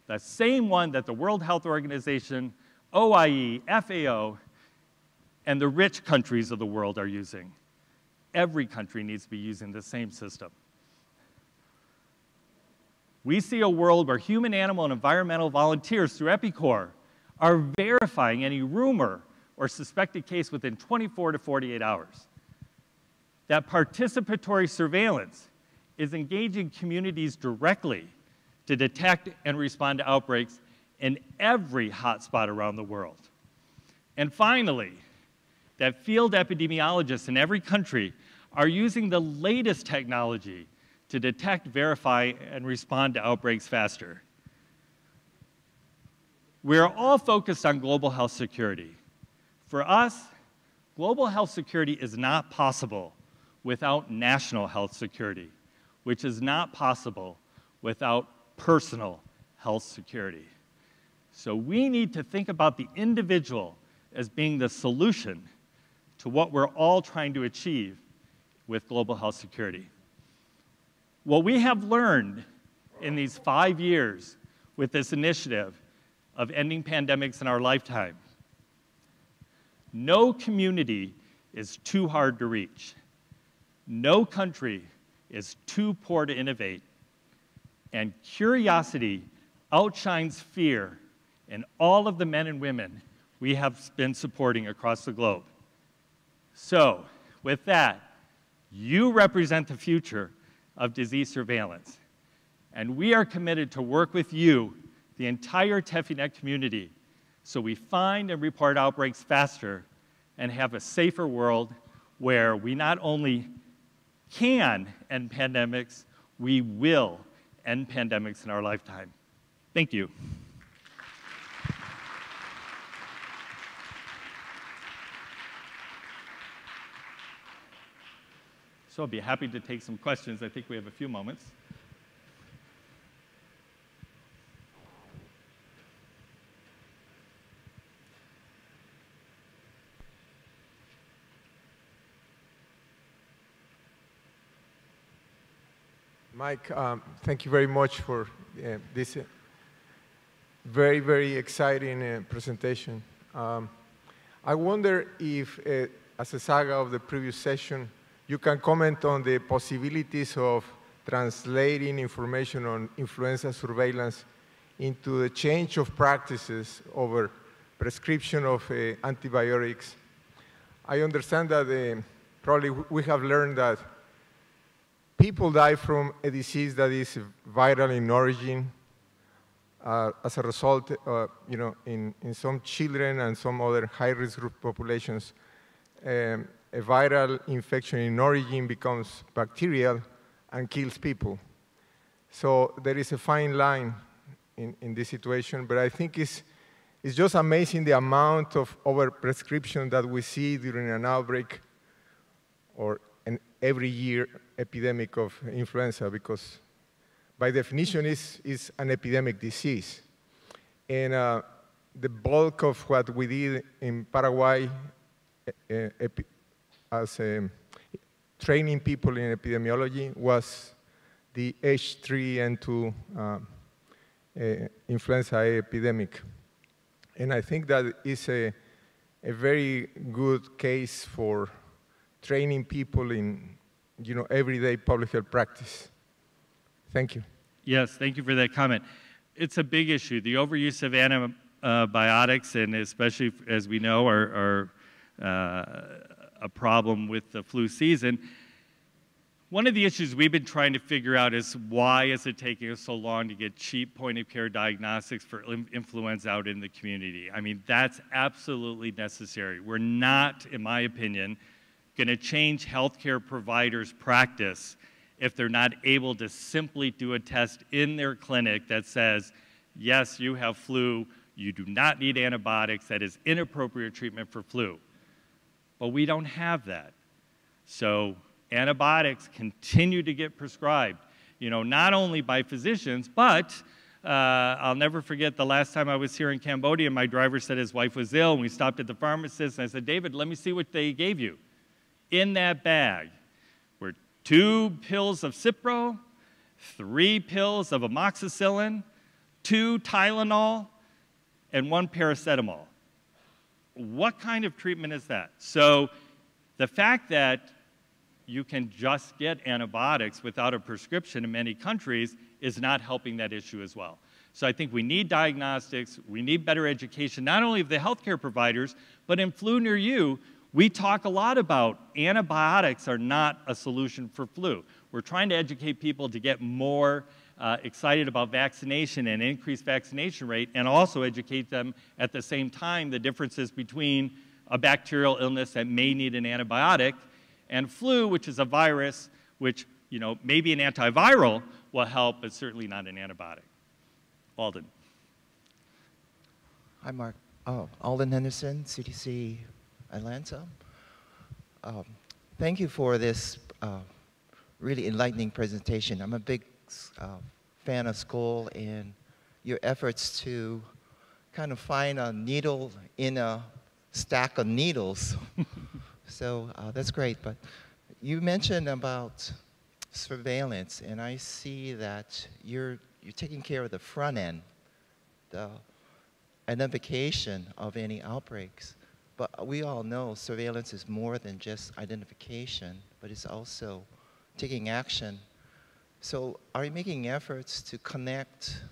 S10: the same one that the World Health Organization, OIE, FAO, and the rich countries of the world are using. Every country needs to be using the same system. We see a world where human, animal, and environmental volunteers through EPICOR are verifying any rumor or suspected case within 24 to 48 hours. That participatory surveillance is engaging communities directly to detect and respond to outbreaks in every hotspot around the world. And finally, that field epidemiologists in every country are using the latest technology to detect, verify, and respond to outbreaks faster. We're all focused on global health security. For us, global health security is not possible without national health security, which is not possible without personal health security. So we need to think about the individual as being the solution to what we're all trying to achieve with global health security. What we have learned in these 5 years with this initiative of ending pandemics in our lifetime, no community is too hard to reach. No country is too poor to innovate. And curiosity outshines fear in all of the men and women we have been supporting across the globe. So, with that, you represent the future of disease surveillance. And we are committed to work with you, the entire TEFINET community, so we find and report outbreaks faster and have a safer world where we not only can end pandemics, we will end pandemics in our lifetime. Thank you. So I'll be happy to take some questions. I think we have a few moments.
S3: Mike, thank you very much for this very, very exciting presentation. I wonder if, as a saga of the previous session, you can comment on the possibilities of translating information on influenza surveillance into the change of practices over prescription of antibiotics. I understand that probably we have learned that people die from a disease that is viral in origin as a result, in some children and some other high-risk group populations. A viral infection in origin becomes bacterial and kills people. So there is a fine line in this situation, but I think it's just amazing the amount of overprescription that we see during an outbreak or an every year epidemic of influenza, because by definition it's an epidemic disease. And the bulk of what we did in Paraguay as training people in epidemiology was the H3N2 influenza A epidemic. And I think that is a very good case for training people in everyday public health practice. Thank you.
S10: Yes, thank you for that comment. It's a big issue. The overuse of antibiotics, and especially as we know, are a problem with the flu season. One of the issues we've been trying to figure out is why is it taking us so long to get cheap point-of-care diagnostics for influenza out in the community? I mean, that's absolutely necessary. We're not, in my opinion, going to change healthcare providers' practice if they're not able to simply do a test in their clinic that says, yes, you have flu, you do not need antibiotics, that is inappropriate treatment for flu. But we don't have that. So antibiotics continue to get prescribed, not only by physicians, but I'll never forget the last time I was here in Cambodia, my driver said his wife was ill, and we stopped at the pharmacist, and I said, David, let me see what they gave you. In that bag were 2 pills of Cipro, 3 pills of amoxicillin, 2 Tylenol, and 1 paracetamol. What kind of treatment is that? So the fact that you can just get antibiotics without a prescription in many countries is not helping that issue as well. So I think we need diagnostics, we need better education, not only of the healthcare providers, but in Flu Near You, we talk a lot about antibiotics are not a solution for flu. We're trying to educate people to get more excited about vaccination and increase vaccination rate, and also educate them at the same time the differences between a bacterial illness that may need an antibiotic and flu, which is a virus, which maybe an antiviral will help, but certainly not an antibiotic. Alden.
S1: Hi, Mark. Alden Henderson, CDC Atlanta. Thank you for this really enlightening presentation. I'm a big fan of Skoll and your efforts to kind of find a needle in a stack of needles. So that's great. But you mentioned about surveillance, and I see that you're taking care of the front end, the identification of any outbreaks. But we all know surveillance is more than just identification, but it's also taking action. So are you making efforts to connect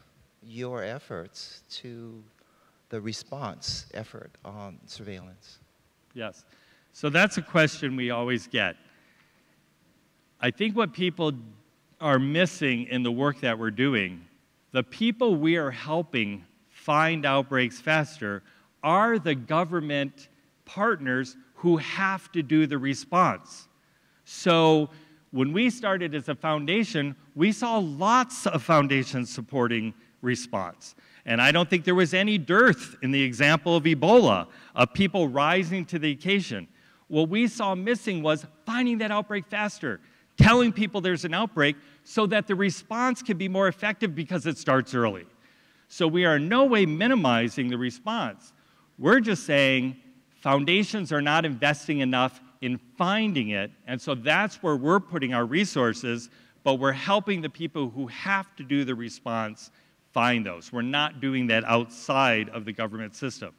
S1: your efforts to the response effort on surveillance?
S10: Yes. So that's a question we always get. I think what people are missing in the work that we're doing, the people we are helping find outbreaks faster are the government partners who have to do the response. So when we started as a foundation, we saw lots of foundations supporting response. And I don't think there was any dearth in the example of Ebola, of people rising to the occasion. What we saw missing was finding that outbreak faster, telling people there's an outbreak so that the response can be more effective because it starts early. So we are in no way minimizing the response. We're just saying foundations are not investing enough in finding it, and so that's where we're putting our resources, but we're helping the people who have to do the response find those. We're not doing that outside of the government system.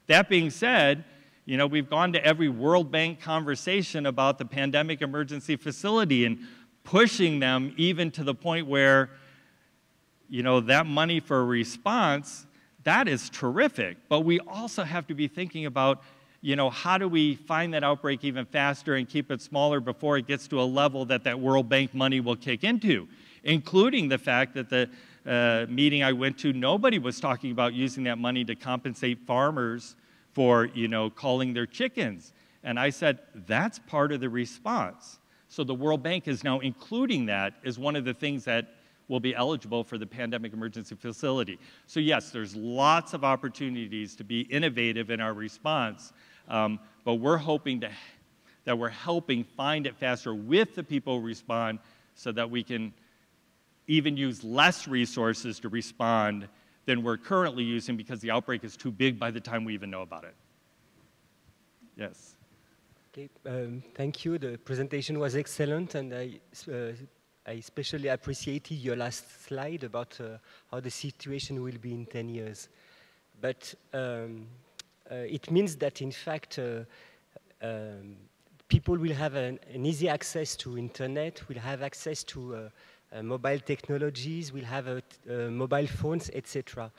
S10: That being said, we've gone to every World Bank conversation about the pandemic emergency facility and pushing them even to the point where, that money for a response, that is terrific. But we also have to be thinking about, how do we find that outbreak even faster and keep it smaller before it gets to a level that that World Bank money will kick into, including the fact that the meeting I went to, nobody was talking about using that money to compensate farmers for, calling their chickens. And I said, that's part of the response. So the World Bank is now including that as one of the things that will be eligible for the pandemic emergency facility. So yes, there's lots of opportunities to be innovative in our response, but we're hoping that we're helping find it faster with the people who respond so that we can even use less resources to respond than we're currently using because the outbreak is too big by the time we even know about it. Yes.
S4: Okay, thank you. The presentation was excellent, and I especially appreciated your last slide about how the situation will be in 10 years. But it means that, in fact, people will have an easy access to internet, will have access to mobile technologies, will have mobile phones, etc.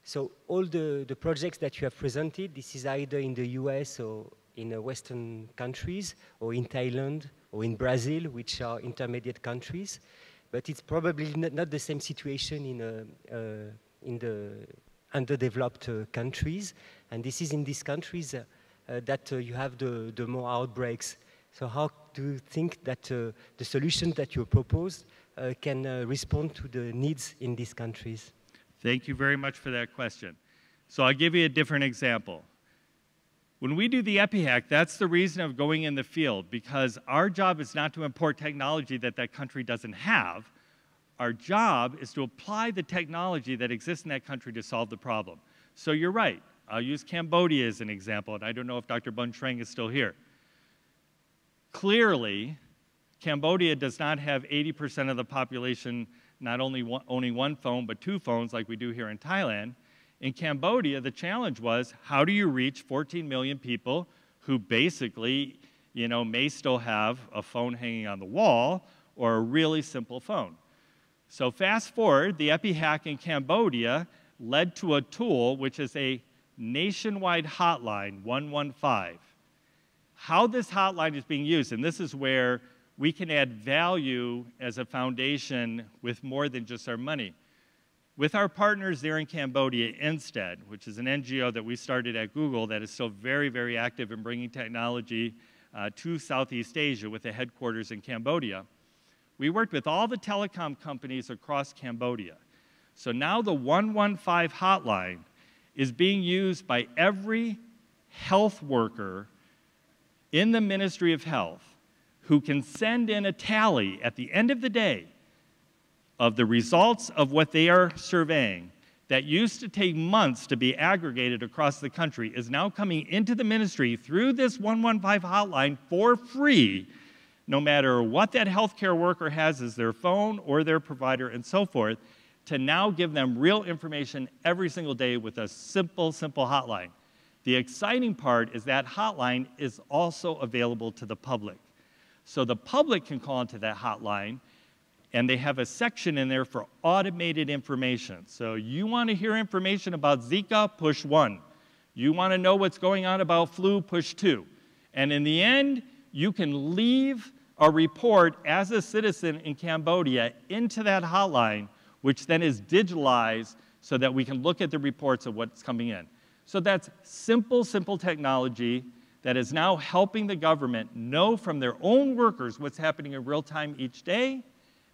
S4: So all the projects that you have presented, this is either in the US or in Western countries, or in Thailand, or in Brazil, which are intermediate countries. But it's probably not the same situation in the underdeveloped countries. And this is in these countries that you have the more outbreaks. So how do you think that the solution that you propose can respond to the needs in these countries?
S10: Thank you very much for that question. So I'll give you a different example. When we do the EpiHack, that's the reason of going in the field, because our job is not to import technology that that country doesn't have. Our job is to apply the technology that exists in that country to solve the problem. So you're right. I'll use Cambodia as an example, and I don't know if Dr. Bun Trang is still here. Clearly, Cambodia does not have 80% of the population not only owning one phone, but two phones like we do here in Thailand. In Cambodia, the challenge was, how do you reach 14 million people who basically, may still have a phone hanging on the wall or a really simple phone? So fast forward, the EpiHack in Cambodia led to a tool which is a nationwide hotline, 115. How this hotline is being used, and this is where we can add value as a foundation with more than just our money. With our partners there in Cambodia, Instead, which is an NGO that we started at Google that is still very, very active in bringing technology to Southeast Asia with a headquarters in Cambodia, we worked with all the telecom companies across Cambodia. So now the 115 hotline is being used by every health worker in the Ministry of Health who can send in a tally at the end of the day of the results of what they are surveying that used to take months to be aggregated across the country is now coming into the ministry through this 115 hotline for free, no matter what that healthcare worker has as their phone or their provider and so forth, to now give them real information every single day with a simple hotline. The exciting part is that hotline is also available to the public. So the public can call into that hotline, and they have a section in there for automated information. So you want to hear information about Zika, push 1. You want to know what's going on about flu, push 2. And in the end, you can leave a report as a citizen in Cambodia into that hotline, which then is digitalized so that we can look at the reports of what's coming in. So that's simple technology that is now helping the government know from their own workers what's happening in real time each day,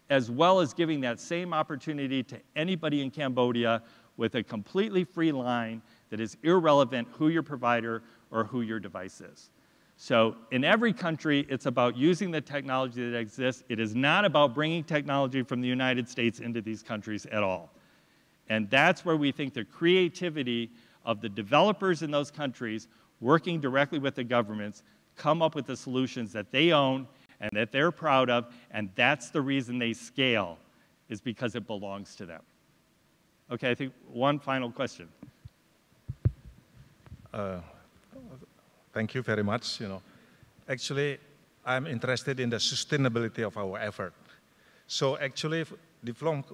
S10: as well as giving that same opportunity to anybody in Cambodia with a completely free line that is irrelevant who your provider or who your device is. So in every country, it's about using the technology that exists. It is not about bringing technology from the United States into these countries at all. And that's where we think the creativity of the developers in those countries working directly with the governments come up with the solutions that they own and that they're proud of, and that's the reason they scale, is because it belongs to them. Okay, I think one final question.
S16: Thank you very much. Actually, I'm interested in the sustainability of our effort. So actually,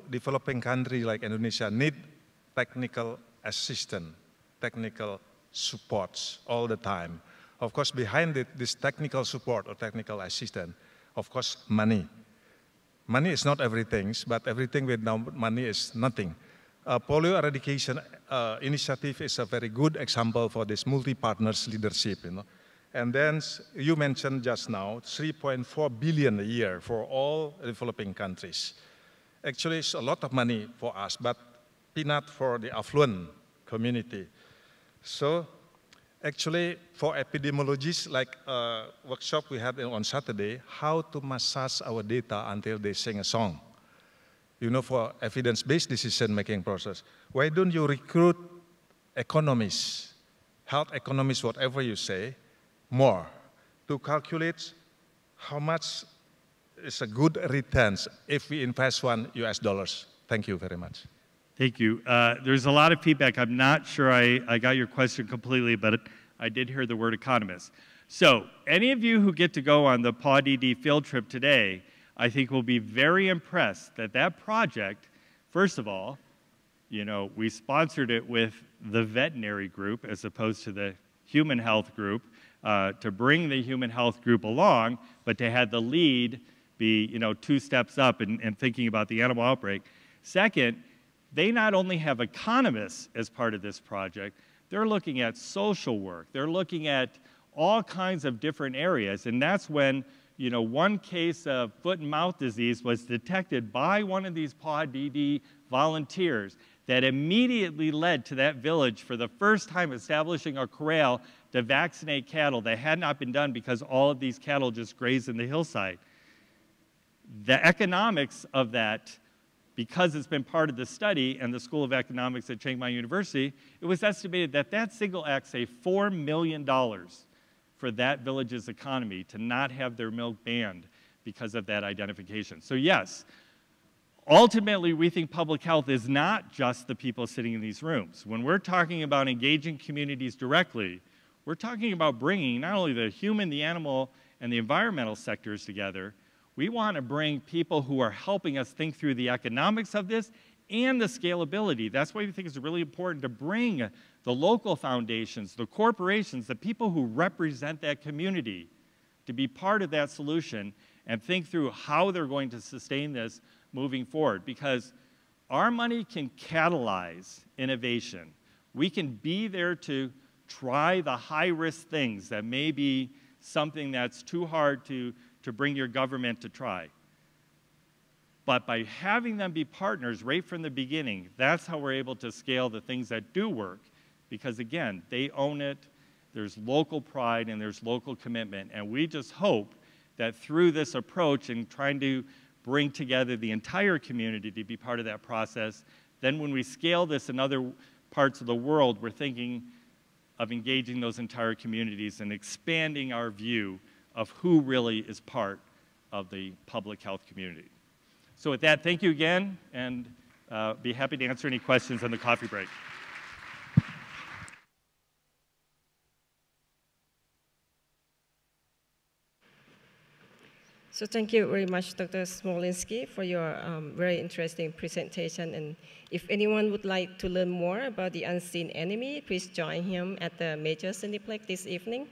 S16: developing countries like Indonesia need technical assistance, technical supports all the time. Of course, behind this technical support or technical assistance, of course, money. Money is not everything, but everything without money is nothing. Polio eradication initiative is a very good example for this multi-partners leadership. And then you mentioned just now 3.4 billion a year for all developing countries. Actually, it's a lot of money for us, but peanut for the affluent community. So actually, for epidemiologists, like a workshop we had on Saturday, how to massage our data until they sing a song. For evidence-based decision-making process. Why don't you recruit economists, health economists, whatever you say, more, to calculate how much is a good return if we invest $1 US. Thank you very much.
S10: Thank you. There's a lot of feedback. I'm not sure I got your question completely, but I did hear the word economist. So any of you who get to go on the PAWDD field trip today, I think will be very impressed that that project, first of all, we sponsored it with the veterinary group as opposed to the human health group to bring the human health group along, but to have the lead be 2 steps up in thinking about the animal outbreak. Second, they not only have economists as part of this project, they're looking at social work. They're looking at all kinds of different areas. And that's when, you know, one case of foot and mouth disease was detected by one of these PAW-DD volunteers that immediately led to that village for the first time establishing a corral to vaccinate cattle. That had not been done because all of these cattle just grazed in the hillside. The economics of that, because it's been part of the study and the School of Economics at Chiang Mai University, it was estimated that that single act saved $4 million for that village's economy to not have their milk banned because of that identification. So yes, ultimately we think public health is not just the people sitting in these rooms. When we're talking about engaging communities directly, we're talking about bringing not only the human, the animal, and the environmental sectors together. We want to bring people who are helping us think through the economics of this and the scalability. That's why we think it's really important to bring the local foundations, the corporations, the people who represent that community to be part of that solution and think through how they're going to sustain this moving forward. Because our money can catalyze innovation. We can be there to try the high-risk things that may be something that's too hard to bring your government to try. But by having them be partners right from the beginning, that's how we're able to scale the things that do work. Because again, they own it, there's local pride, and there's local commitment. And we just hope that through this approach and trying to bring together the entire community to be part of that process, then when we scale this in other parts of the world, we're thinking of engaging those entire communities and expanding our view of who really is part of the public health community. So with that, thank you again, and be happy to answer any questions on the coffee break.
S5: So thank you very much, Dr. Smolinski, for your very interesting presentation. And if anyone would like to learn more about the unseen enemy, please join him at the Major Cineplex this evening.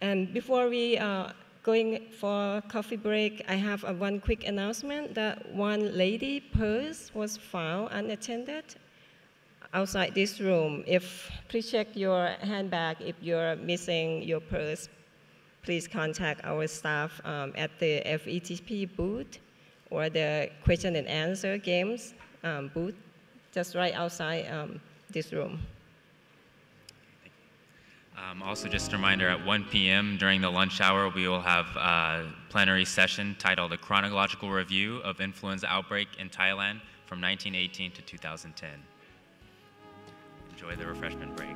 S5: And before we going for coffee break, I have one quick announcement that one lady purse was found unattended outside this room. Please check your handbag if you're missing your purse. Please contact our staff at the FETP booth or the question and answer games booth, just right outside this room.
S9: Also, just a reminder, at 1 p.m. during the lunch hour, we will have a plenary session titled A Chronological Review of Influenza Outbreak in Thailand from 1918 to 2010. Enjoy the refreshment break.